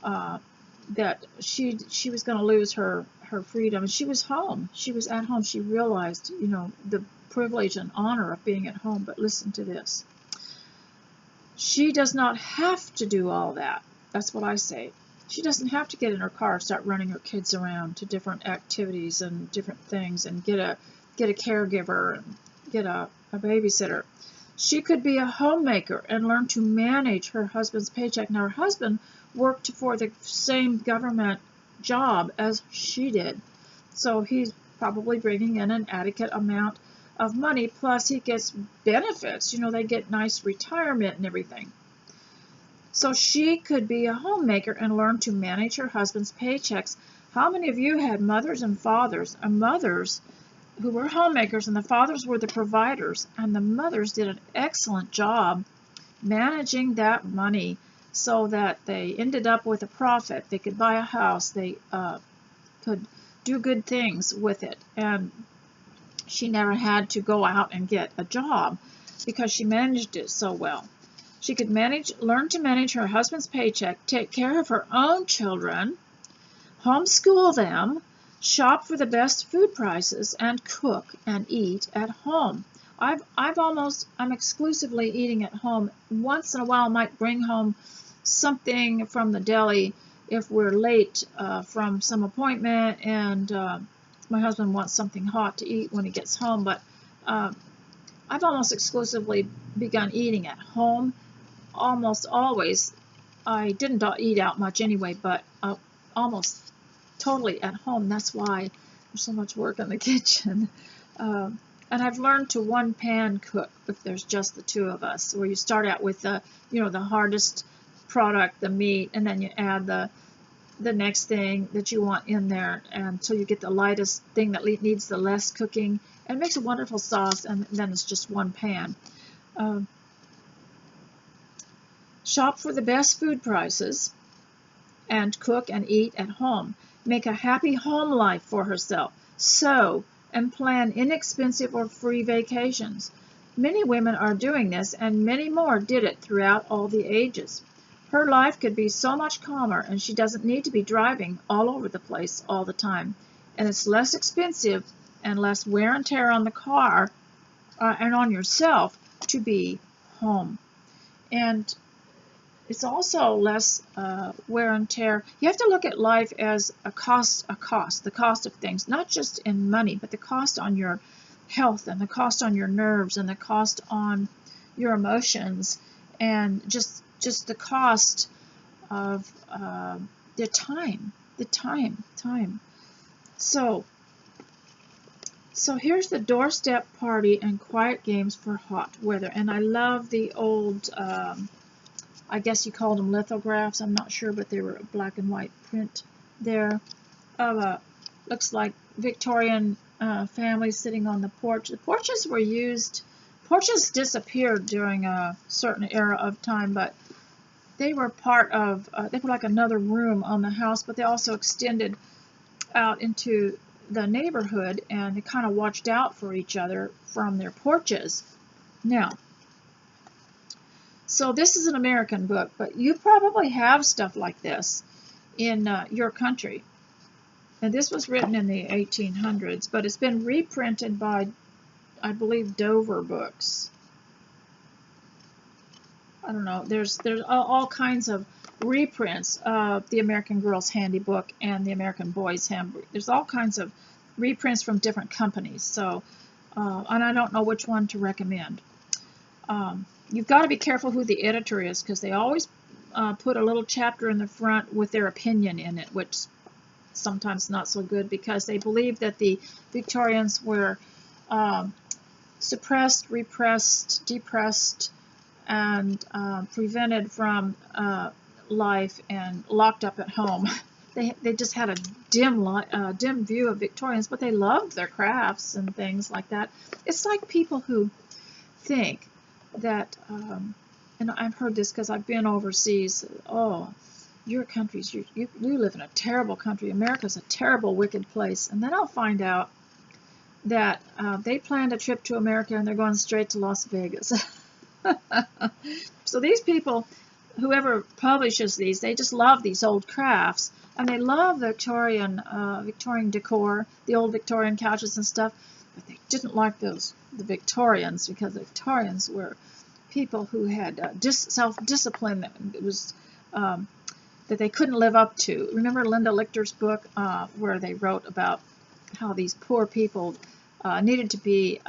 that she was going to lose her freedom. She was home. She was at home. She realized, the privilege and honor of being at home. But listen to this. She does not have to do all that. That's what I say. She doesn't have to get in her car and start running her kids around to different activities and different things and get a caregiver and get a babysitter. She could be a homemaker and learn to manage her husband's paycheck. Now, her husband worked for the same government job as she did, so he's probably bringing in an adequate amount of money, plus he gets benefits. They get nice retirement and everything. So she could be a homemaker and learn to manage her husband's paychecks. How many of you had mothers and fathers, mothers who were homemakers, and the fathers were the providers, and the mothers did an excellent job managing that money so that they ended up with a profit. They could buy a house. They could do good things with it. And she never had to go out and get a job because she managed it so well. She could learn to manage her husband's paycheck, take care of her own children, homeschool them, shop for the best food prices, and cook and eat at home. I'm exclusively eating at home. Once in a while I might bring home something from the deli if we're late from some appointment and my husband wants something hot to eat when he gets home, but I've almost exclusively begun eating at home. Almost always. I didn't eat out much anyway, but almost totally at home. That's why there's so much work in the kitchen. And I've learned to one-pan cook if there's just the two of us, where you start out with the hardest product, the meat, and then you add the next thing that you want in there until you get the lightest thing that needs the less cooking. And it makes a wonderful sauce, and then it's just one pan. Shop for the best food prices and cook and eat at home. Make a happy home life for herself. Sew and plan inexpensive or free vacations. Many women are doing this, and many more did it throughout all the ages. Her life could be so much calmer, and she doesn't need to be driving all over the place all the time. And it's less expensive and less wear and tear on the car and on yourself to be home. And it's also less wear and tear. You have to look at life as the cost of things, not just in money, but the cost on your health and the cost on your nerves and the cost on your emotions and just the cost of the time. So here's the doorstep party and quiet games for hot weather. And I love the old I guess you called them lithographs, I'm not sure, but they were a black and white print there of looks like Victorian families sitting on the porch. The porches were used, porches disappeared during a certain era of time, but they were part of, they were like another room on the house, but they also extended out into the neighborhood, and they kind of watched out for each other from their porches. Now, so this is an American book, but you probably have stuff like this in your country. And this was written in the 1800s, but it's been reprinted by, I believe, Dover Books. I don't know, there's all kinds of reprints of the American Girl's Handy Book and the American Boy's Handbook. There's all kinds of reprints from different companies. So, and I don't know which one to recommend. You've got to be careful who the editor is, because they always put a little chapter in the front with their opinion in it, which sometimes not so good, because they believe that the Victorians were suppressed, repressed, depressed, and prevented from life and locked up at home. They just had a dim view of Victorians, but they loved their crafts and things like that. It's like people who think that, and I've heard this because I've been overseas, oh, your countries, you live in a terrible country, America's a terrible, wicked place, and then I'll find out that they planned a trip to America and they're going straight to Las Vegas. So these people, whoever publishes these, they just love these old crafts, and they love Victorian decor, the old Victorian couches and stuff, but they didn't like the Victorians, because the Victorians were people who had self-discipline that was that they couldn't live up to. Remember Linda Lichter's book where they wrote about how these poor people needed to be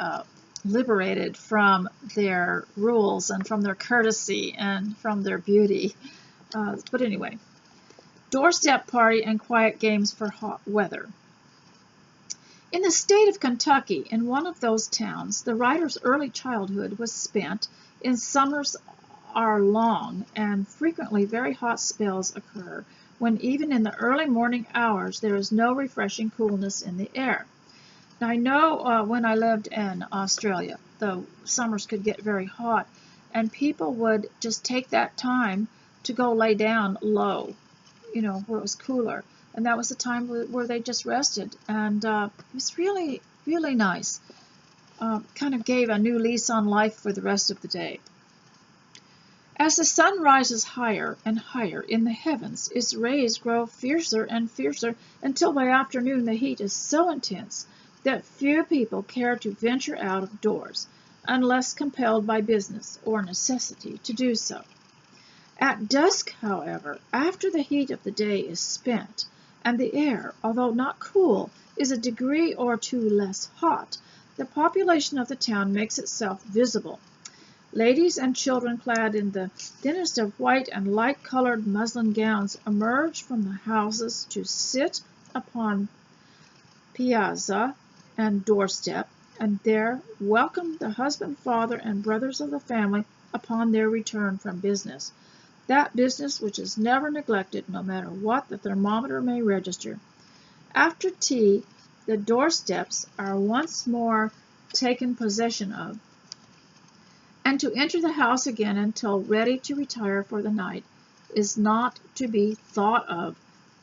liberated from their rules and from their courtesy and from their beauty. But anyway, doorstep party and quiet games for hot weather. In the state of Kentucky, in one of those towns, the writer's early childhood was spent in summers are long, and frequently very hot spells occur, when even in the early morning hours there is no refreshing coolness in the air. Now, I know when I lived in Australia, the summers could get very hot, and people would just take that time to go lay down low, where it was cooler. And that was the time where they just rested. And it was really, really nice. Kind of gave a new lease on life for the rest of the day. As the sun rises higher and higher in the heavens, its rays grow fiercer and fiercer until by afternoon the heat is so intense that few people care to venture out of doors unless compelled by business or necessity to do so. At dusk, however, after the heat of the day is spent, and the air, although not cool, is a degree or two less hot, the population of the town makes itself visible. Ladies and children clad in the thinnest of white and light-colored muslin gowns emerge from the houses to sit upon piazza and doorstep, and there welcome the husband, father, and brothers of the family upon their return from business. That business which is never neglected, no matter what the thermometer may register. After tea, the doorsteps are once more taken possession of, and to enter the house again until ready to retire for the night is not to be thought of.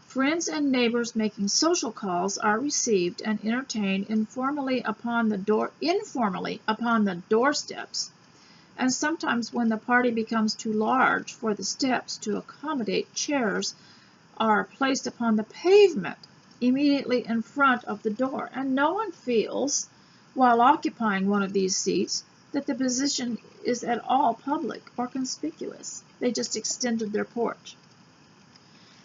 Friends and neighbors making social calls are received and entertained informally upon the doorsteps, and sometimes when the party becomes too large for the steps to accommodate, chairs are placed upon the pavement immediately in front of the door, and no one feels, while occupying one of these seats, that the position is at all public or conspicuous. They just extended their porch.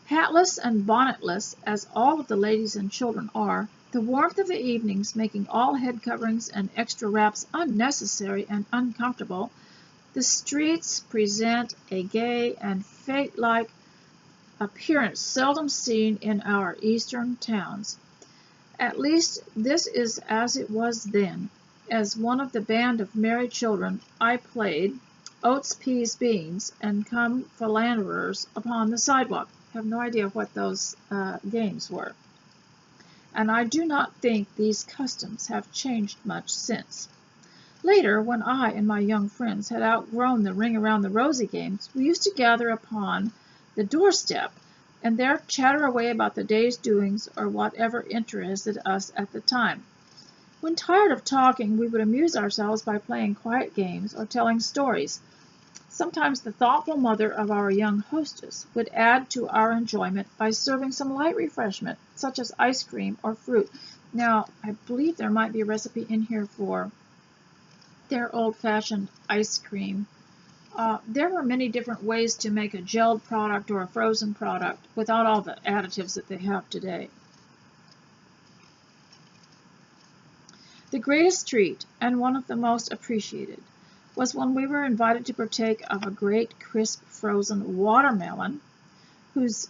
Hatless and bonnetless, as all of the ladies and children are, the warmth of the evenings making all head coverings and extra wraps unnecessary and uncomfortable, the streets present a gay and fete-like appearance seldom seen in our eastern towns. At least this is as it was then. As one of the band of merry children, I played oats, peas, beans, and come philanderers upon the sidewalk. I have no idea what those games were. And I do not think these customs have changed much since. Later, when I and my young friends had outgrown the ring around the rosy games, we used to gather upon the doorstep and there chatter away about the day's doings or whatever interested us at the time. When tired of talking, we would amuse ourselves by playing quiet games or telling stories. Sometimes the thoughtful mother of our young hostess would add to our enjoyment by serving some light refreshment, such as ice cream or fruit. Now, I believe there might be a recipe in here for their old-fashioned ice cream. There were many different ways to make a gelled product or a frozen product without all the additives that they have today. The greatest treat, and one of the most appreciated, was when we were invited to partake of a great crisp frozen watermelon, whose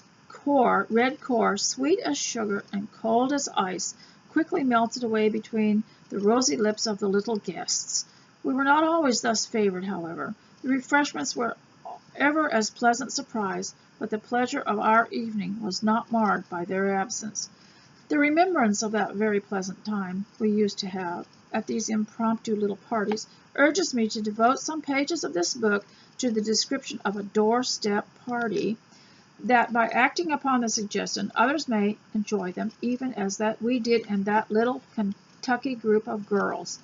red core, sweet as sugar and cold as ice, quickly melted away between the rosy lips of the little guests. We were not always thus favored, however. The refreshments were ever a pleasant surprise, but the pleasure of our evening was not marred by their absence. The remembrance of that very pleasant time we used to have at these impromptu little parties urges me to devote some pages of this book to the description of a doorstep party, that by acting upon the suggestion others may enjoy them even as that we did in that little Kentucky group of girls.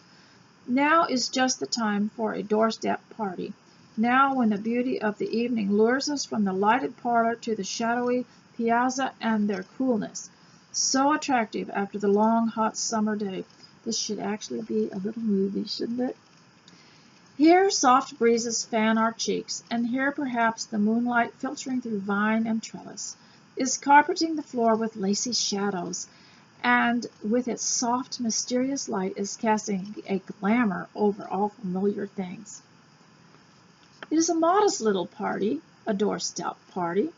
Now is just the time for a doorstep party. Now, when the beauty of the evening lures us from the lighted parlor to the shadowy piazza and their coolness, so attractive after the long, hot summer day. This should actually be a little movie, shouldn't it? Here soft breezes fan our cheeks, and here perhaps the moonlight, filtering through vine and trellis, is carpeting the floor with lacy shadows, and with its soft, mysterious light is casting a glamour over all familiar things. It is a modest little party, a doorstep party,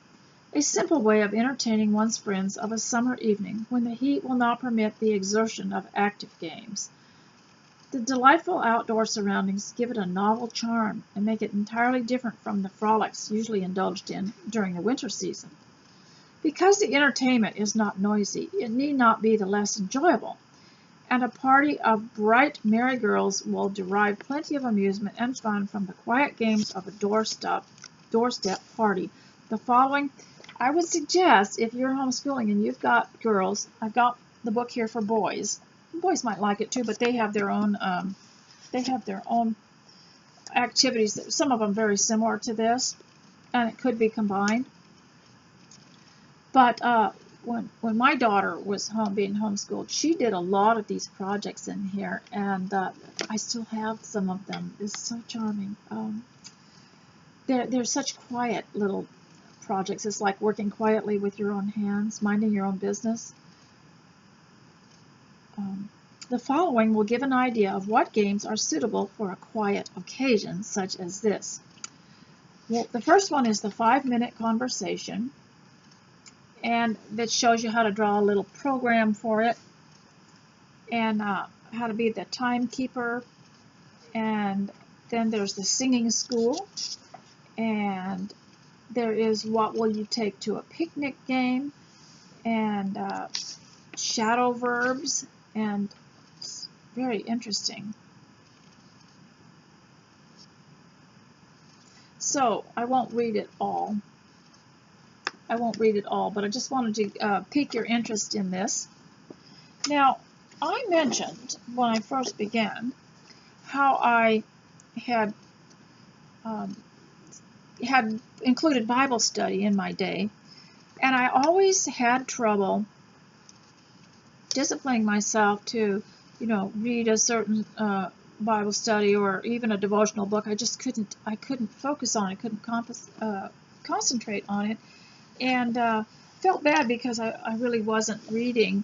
a simple way of entertaining one's friends of a summer evening when the heat will not permit the exertion of active games. The delightful outdoor surroundings give it a novel charm and make it entirely different from the frolics usually indulged in during the winter season. Because the entertainment is not noisy, it need not be the less enjoyable, and a party of bright, merry girls will derive plenty of amusement and fun from the quiet games of a doorstep party. The following I would suggest, if you're homeschooling and you've got girls, I've got the book here for boys. Boys might like it too, but they have their own activities. Some of them very similar to this, and it could be combined. But when my daughter was being homeschooled, she did a lot of these projects in here, and I still have some of them. It's so charming. They're such quiet little projects. It's like working quietly with your own hands, minding your own business. The following will give an idea of what games are suitable for a quiet occasion such as this. Well, the first one is the 5-minute conversation, and that shows you how to draw a little program for it, and how to be the timekeeper. And then there's the singing school, and there is what will you take to a picnic game, and shadow verbs, and it's very interesting. So I won't read it all. But I just wanted to pique your interest in this. Now, I mentioned when I first began how I had included Bible study in my day, and I always had trouble disciplining myself to, read a certain Bible study or even a devotional book. I just couldn't focus on it, couldn't concentrate on it, and felt bad because I really wasn't reading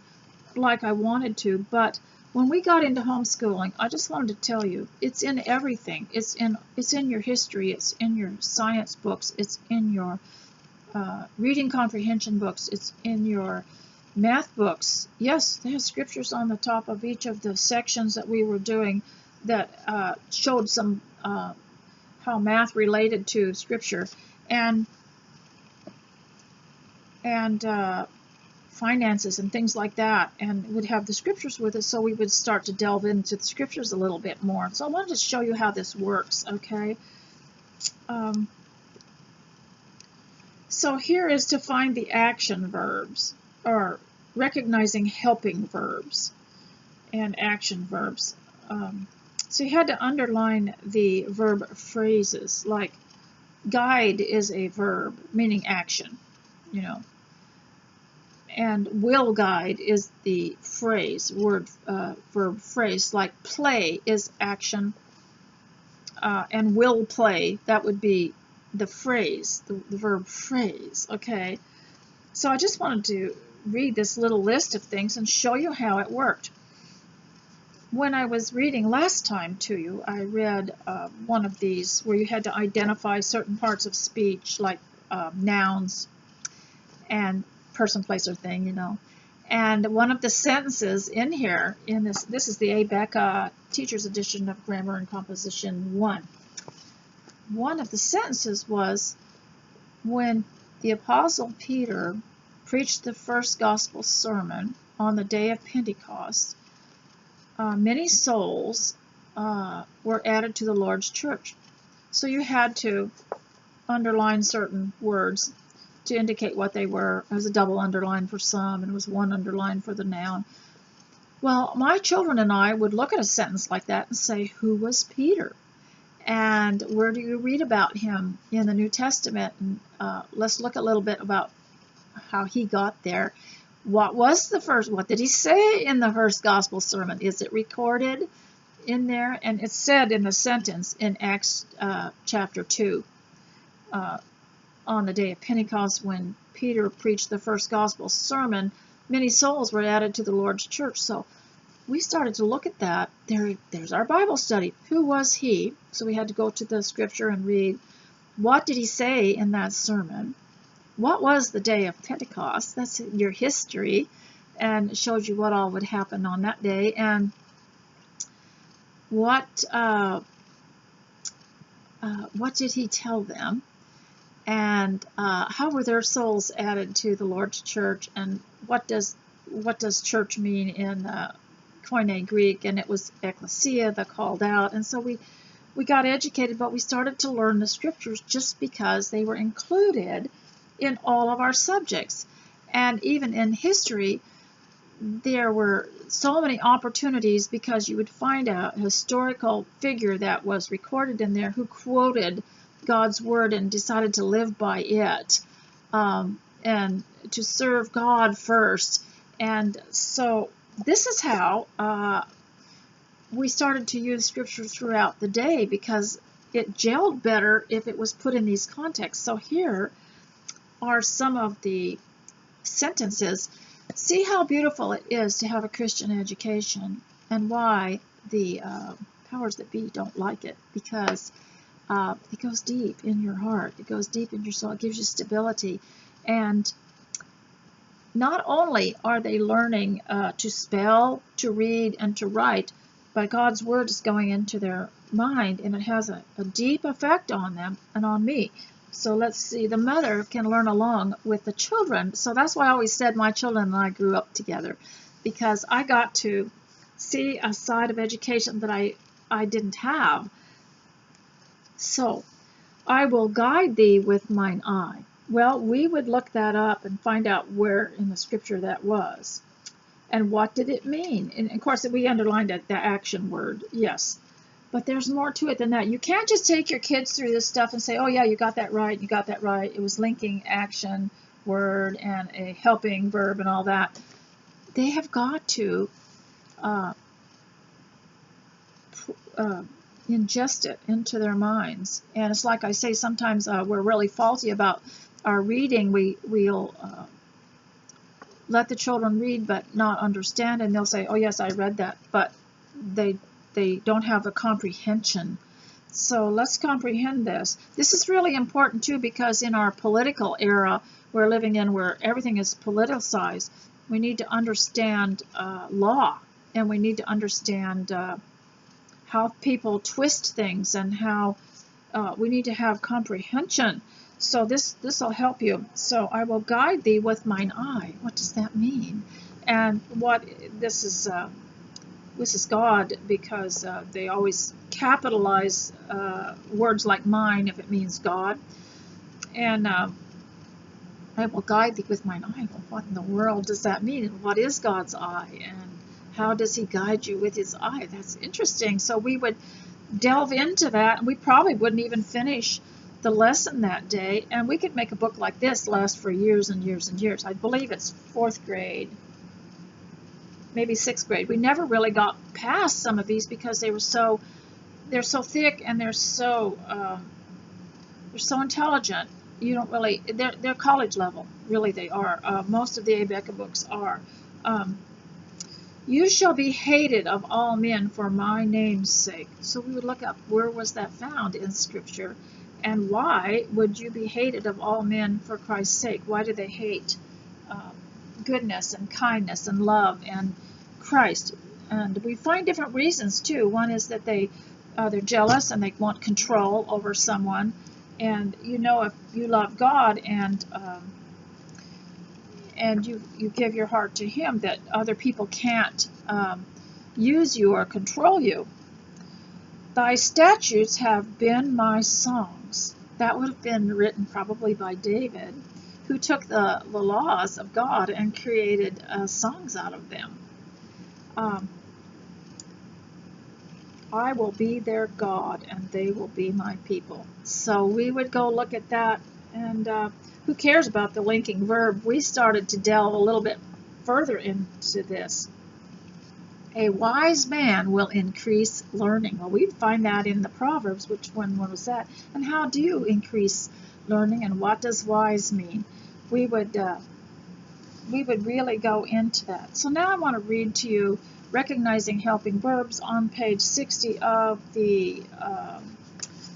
like I wanted to. But when we got into homeschooling, I just wanted to tell you, it's in everything. It's in your history, it's in your science books, it's in your reading comprehension books, it's in your math books. Yes, they have scriptures on the top of each of the sections that we were doing that showed some how math related to scripture, and finances and things like that, and would have the scriptures with us, so we would start to delve into the scriptures a little bit more. So I wanted to show you how this works, okay? So here is to find the action verbs, or recognizing helping verbs and action verbs. So you had to underline the verb phrases, like guide is a verb meaning action, and will guide is the phrase, verb phrase, like play is action. and will play. That would be the phrase, the verb phrase, okay? So I just wanted to read this little list of things and show you how it worked. When I was reading last time to you, I read one of these where you had to identify certain parts of speech, like nouns and person, place, or thing, you know. And one of the sentences in here, in this is the ABECA Teacher's Edition of Grammar and Composition 1. One of the sentences was, when the Apostle Peter preached the first gospel sermon on the day of Pentecost, many souls were added to the Lord's church. So you had to underline certain words to indicate what they were. It was a double underline for some, and it was one underline for the noun. Well, my children and I would look at a sentence like that and say, who was Peter? And where do you read about him in the New Testament? And let's look a little bit about how he got there. What did he say in the first gospel sermon? Is it recorded in there? And it's said in the sentence in Acts chapter 2, on the day of Pentecost, when Peter preached the first gospel sermon, many souls were added to the Lord's church. So we started to look at that. There's our Bible study. Who was he? So we had to go to the scripture and read, what did he say in that sermon? What was the day of Pentecost? That's your history, and it shows you what all would happen on that day, and what did he tell them, and how were their souls added to the Lord's church, and what does church mean in Koine Greek? And it was ecclesia, the called out. And so we got educated, but we started to learn the scriptures just because they were included in all of our subjects. And even in history, there were so many opportunities, because you would find a historical figure that was recorded in there who quoted God's word and decided to live by it, and to serve God first. And so this is how we started to use scripture throughout the day, because it gelled better if it was put in these contexts. So here are some of the sentences. See how beautiful it is to have a Christian education, and why the powers that be don't like it, because it goes deep in your heart. It goes deep in your soul. It gives you stability. And not only are they learning to spell, to read, and to write, but God's word is going into their mind, and it has a deep effect on them and on me. So let's see, the mother can learn along with the children. So that's why I always said my children and I grew up together, because I got to see a side of education that I didn't have. So, I will guide thee with mine eye. Well, we would look that up and find out where in the scripture that was. And what did it mean? And of course, we underlined the action word, yes. But there's more to it than that. You can't just take your kids through this stuff and say, oh yeah, you got that right, you got that right. It was linking action word and a helping verb and all that. They have got to ingest it into their minds. And it's like I say, sometimes we're really faulty about our reading. We'll let the children read but not understand, and they'll say, oh yes, I read that, but they don't have a comprehension. So let's comprehend this. This is really important too, because in our political era we're living in, where everything is politicized, we need to understand law, and we need to understand how people twist things, and how we need to have comprehension. So this will help you. So I will guide thee with mine eye. What does that mean? And what this is God, because they always capitalize words like mine if it means God. And I will guide thee with mine eye. Well, what in the world does that mean? And what is God's eye? And how does he guide you with his eye? That's interesting. So we would delve into that, and we probably wouldn't even finish the lesson that day. And we could make a book like this last for years and years and years. I believe it's 4th grade, maybe 6th grade. We never really got past some of these because they were so they're so thick and they're so intelligent. You don't really, they're college level, really they are. Most of the Abeka books are. Um, you shall be hated of all men for my name's sake. So we would look up where was that found in Scripture, and why would you be hated of all men for Christ's sake? Why do they hate goodness and kindness and love and Christ? And we find different reasons too. One is that they're jealous and they want control over someone. And if you love God and you give your heart to Him, that other people can't use you or control you. Thy statutes have been my songs. That would have been written probably by David, who took the laws of God and created songs out of them. I will be their God, and they will be my people. So we would go look at that, and who cares about the linking verb? We started to delve a little bit further into this. A wise man will increase learning. Well, we find that in the Proverbs. Which one was that? And how do you increase learning, and what does wise mean? We would really go into that. So now I want to read to you Recognizing Helping Verbs on page 60 of the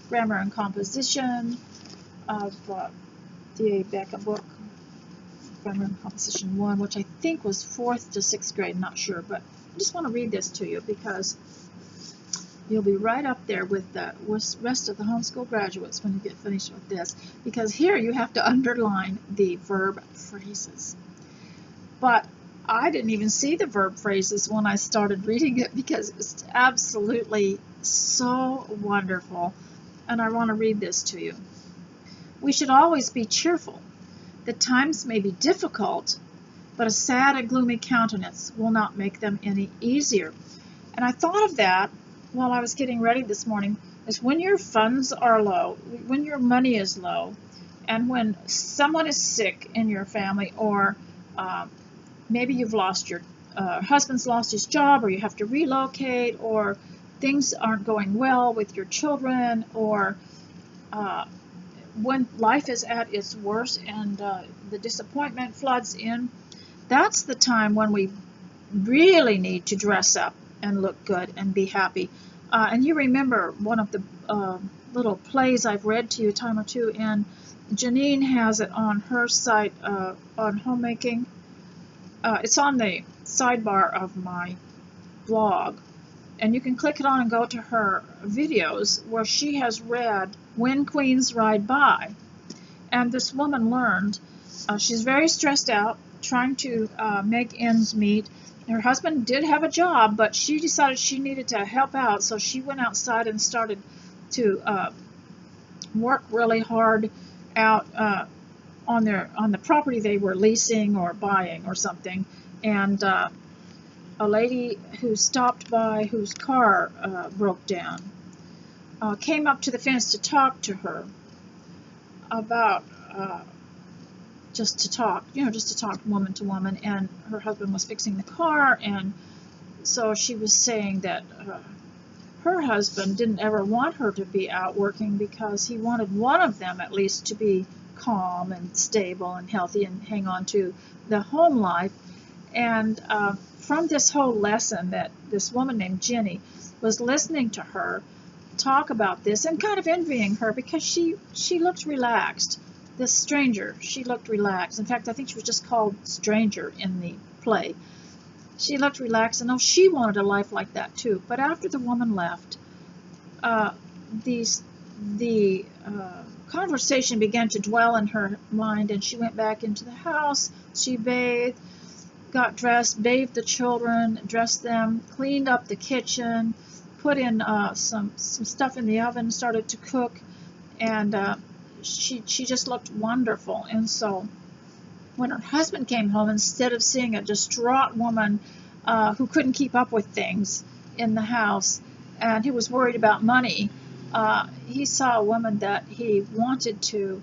Grammar and Composition of the Abeka book, Grammar and Composition 1, which I think was 4th to 6th grade, I'm not sure, but I just want to read this to you because you'll be right up there with the rest of the homeschool graduates when you get finished with this, because here you have to underline the verb phrases. But I didn't even see the verb phrases when I started reading it because it's absolutely so wonderful. And I want to read this to you. We should always be cheerful. The times may be difficult, but a sad and gloomy countenance will not make them any easier. And I thought of that while I was getting ready this morning, is when your funds are low, when your money is low, and when someone is sick in your family, or maybe you've lost your husband's lost his job, or you have to relocate, or things aren't going well with your children, or when life is at its worst and the disappointment floods in, that's the time when we really need to dress up and look good and be happy. And you remember one of the little plays I've read to you a time or two, and Janine has it on her site on homemaking. It's on the sidebar of my blog, and you can click it on and go to her videos where she has read When Queens Ride By. And this woman learned, she's very stressed out, trying to make ends meet. Her husband did have a job, but she decided she needed to help out, so she went outside and started to work really hard out on the property they were leasing or buying or something. And a lady who stopped by, whose car broke down, came up to the fence to talk to her about just to talk woman to woman, and her husband was fixing the car, and so she was saying that her husband didn't ever want her to be out working because he wanted one of them at least to be calm and stable and healthy and hang on to the home life. And from this whole lesson, that this woman named Jenny was listening to her talk about this and kind of envying her because she looked relaxed. This stranger, she looked relaxed. In fact, I think she was just called Stranger in the play. She looked relaxed, and she wanted a life like that too. But after the woman left, the conversation began to dwell in her mind, and she went back into the house. She bathed, got dressed, bathed the children, dressed them, cleaned up the kitchen, put in some stuff in the oven, started to cook, and she just looked wonderful. And so when her husband came home, instead of seeing a distraught woman who couldn't keep up with things in the house and who was worried about money, he saw a woman that he wanted to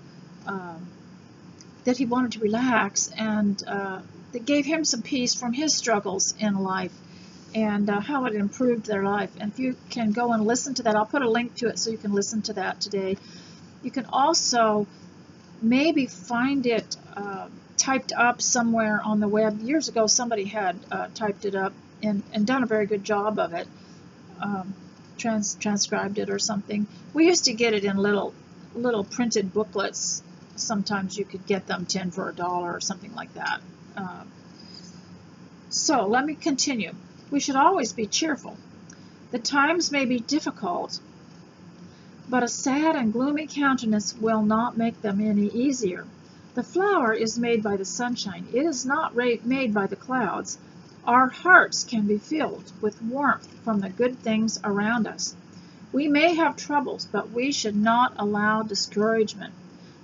relax, and that gave him some peace from his struggles in life. and how it improved their life. And if you can go and listen to that, I'll put a link to it so you can listen to that today. You can also maybe find it typed up somewhere on the web. Years ago, somebody had typed it up and done a very good job of it, transcribed it or something. We used to get it in little printed booklets. Sometimes you could get them 10 for $1 or something like that. So let me continue. We should always be cheerful. The times may be difficult, but a sad and gloomy countenance will not make them any easier. The flower is made by the sunshine. It is not made by the clouds. Our hearts can be filled with warmth from the good things around us. We may have troubles, but we should not allow discouragement.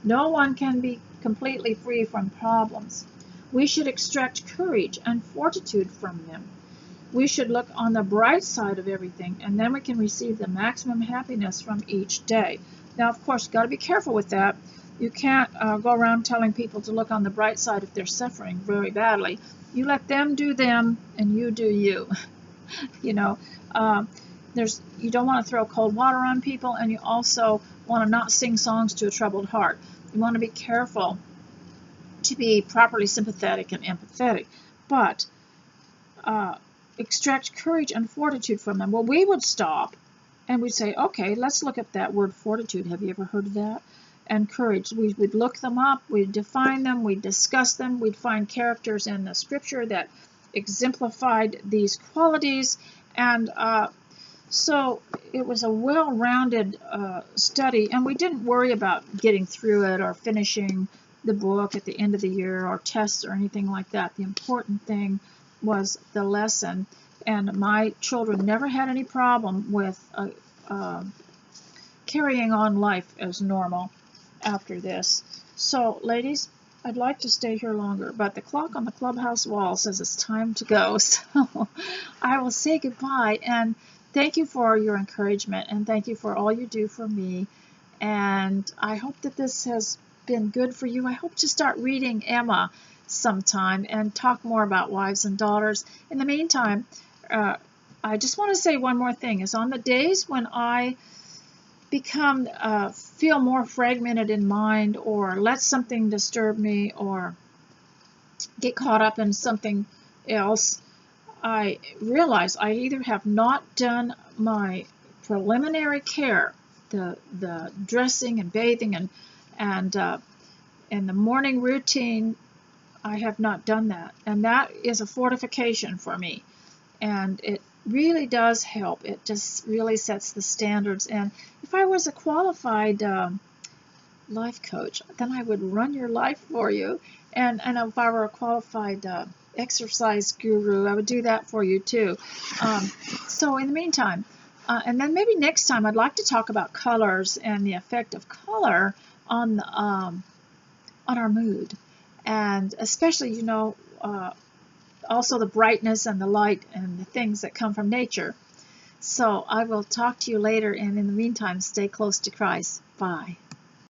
No one can be completely free from problems. We should extract courage and fortitude from them. We should look on the bright side of everything, and then we can receive the maximum happiness from each day. Now, of course, you've got to be careful with that. You can't go around telling people to look on the bright side if they're suffering very badly. You let them do them, and you do you. You know, you don't want to throw cold water on people, and you also want to not sing songs to a troubled heart. You want to be careful to be properly sympathetic and empathetic, but extract courage and fortitude from them. Well, we would stop and we'd say, okay, let's look at that word fortitude. Have you ever heard of that? And courage. We would look them up, we'd define them, we'd discuss them, we'd find characters in the scripture that exemplified these qualities, and so it was a well-rounded study, and we didn't worry about getting through it or finishing the book at the end of the year or tests or anything like that. The important thing was the lesson, and my children never had any problem with carrying on life as normal after this. So, ladies, I'd like to stay here longer, but the clock on the clubhouse wall says it's time to go, so I will say goodbye, and thank you for your encouragement, and thank you for all you do for me, and I hope that this has been good for you. I hope to start reading Emma sometime and talk more about wives and daughters. In the meantime, I just want to say one more thing, is on the days when I feel more fragmented in mind, or let something disturb me, or get caught up in something else, I realize I either have not done my preliminary care, the dressing and bathing and the morning routine. I have not done that, and that is a fortification for me, and it really does help. It just really sets the standards. And if I was a qualified life coach, then I would run your life for you, and if I were a qualified exercise guru, I would do that for you too. So in the meantime, and then maybe next time I'd like to talk about colors and the effect of color on our mood, and especially, you know, also the brightness and the light and the things that come from nature. So I will talk to you later, and in the meantime, stay close to Christ. Bye.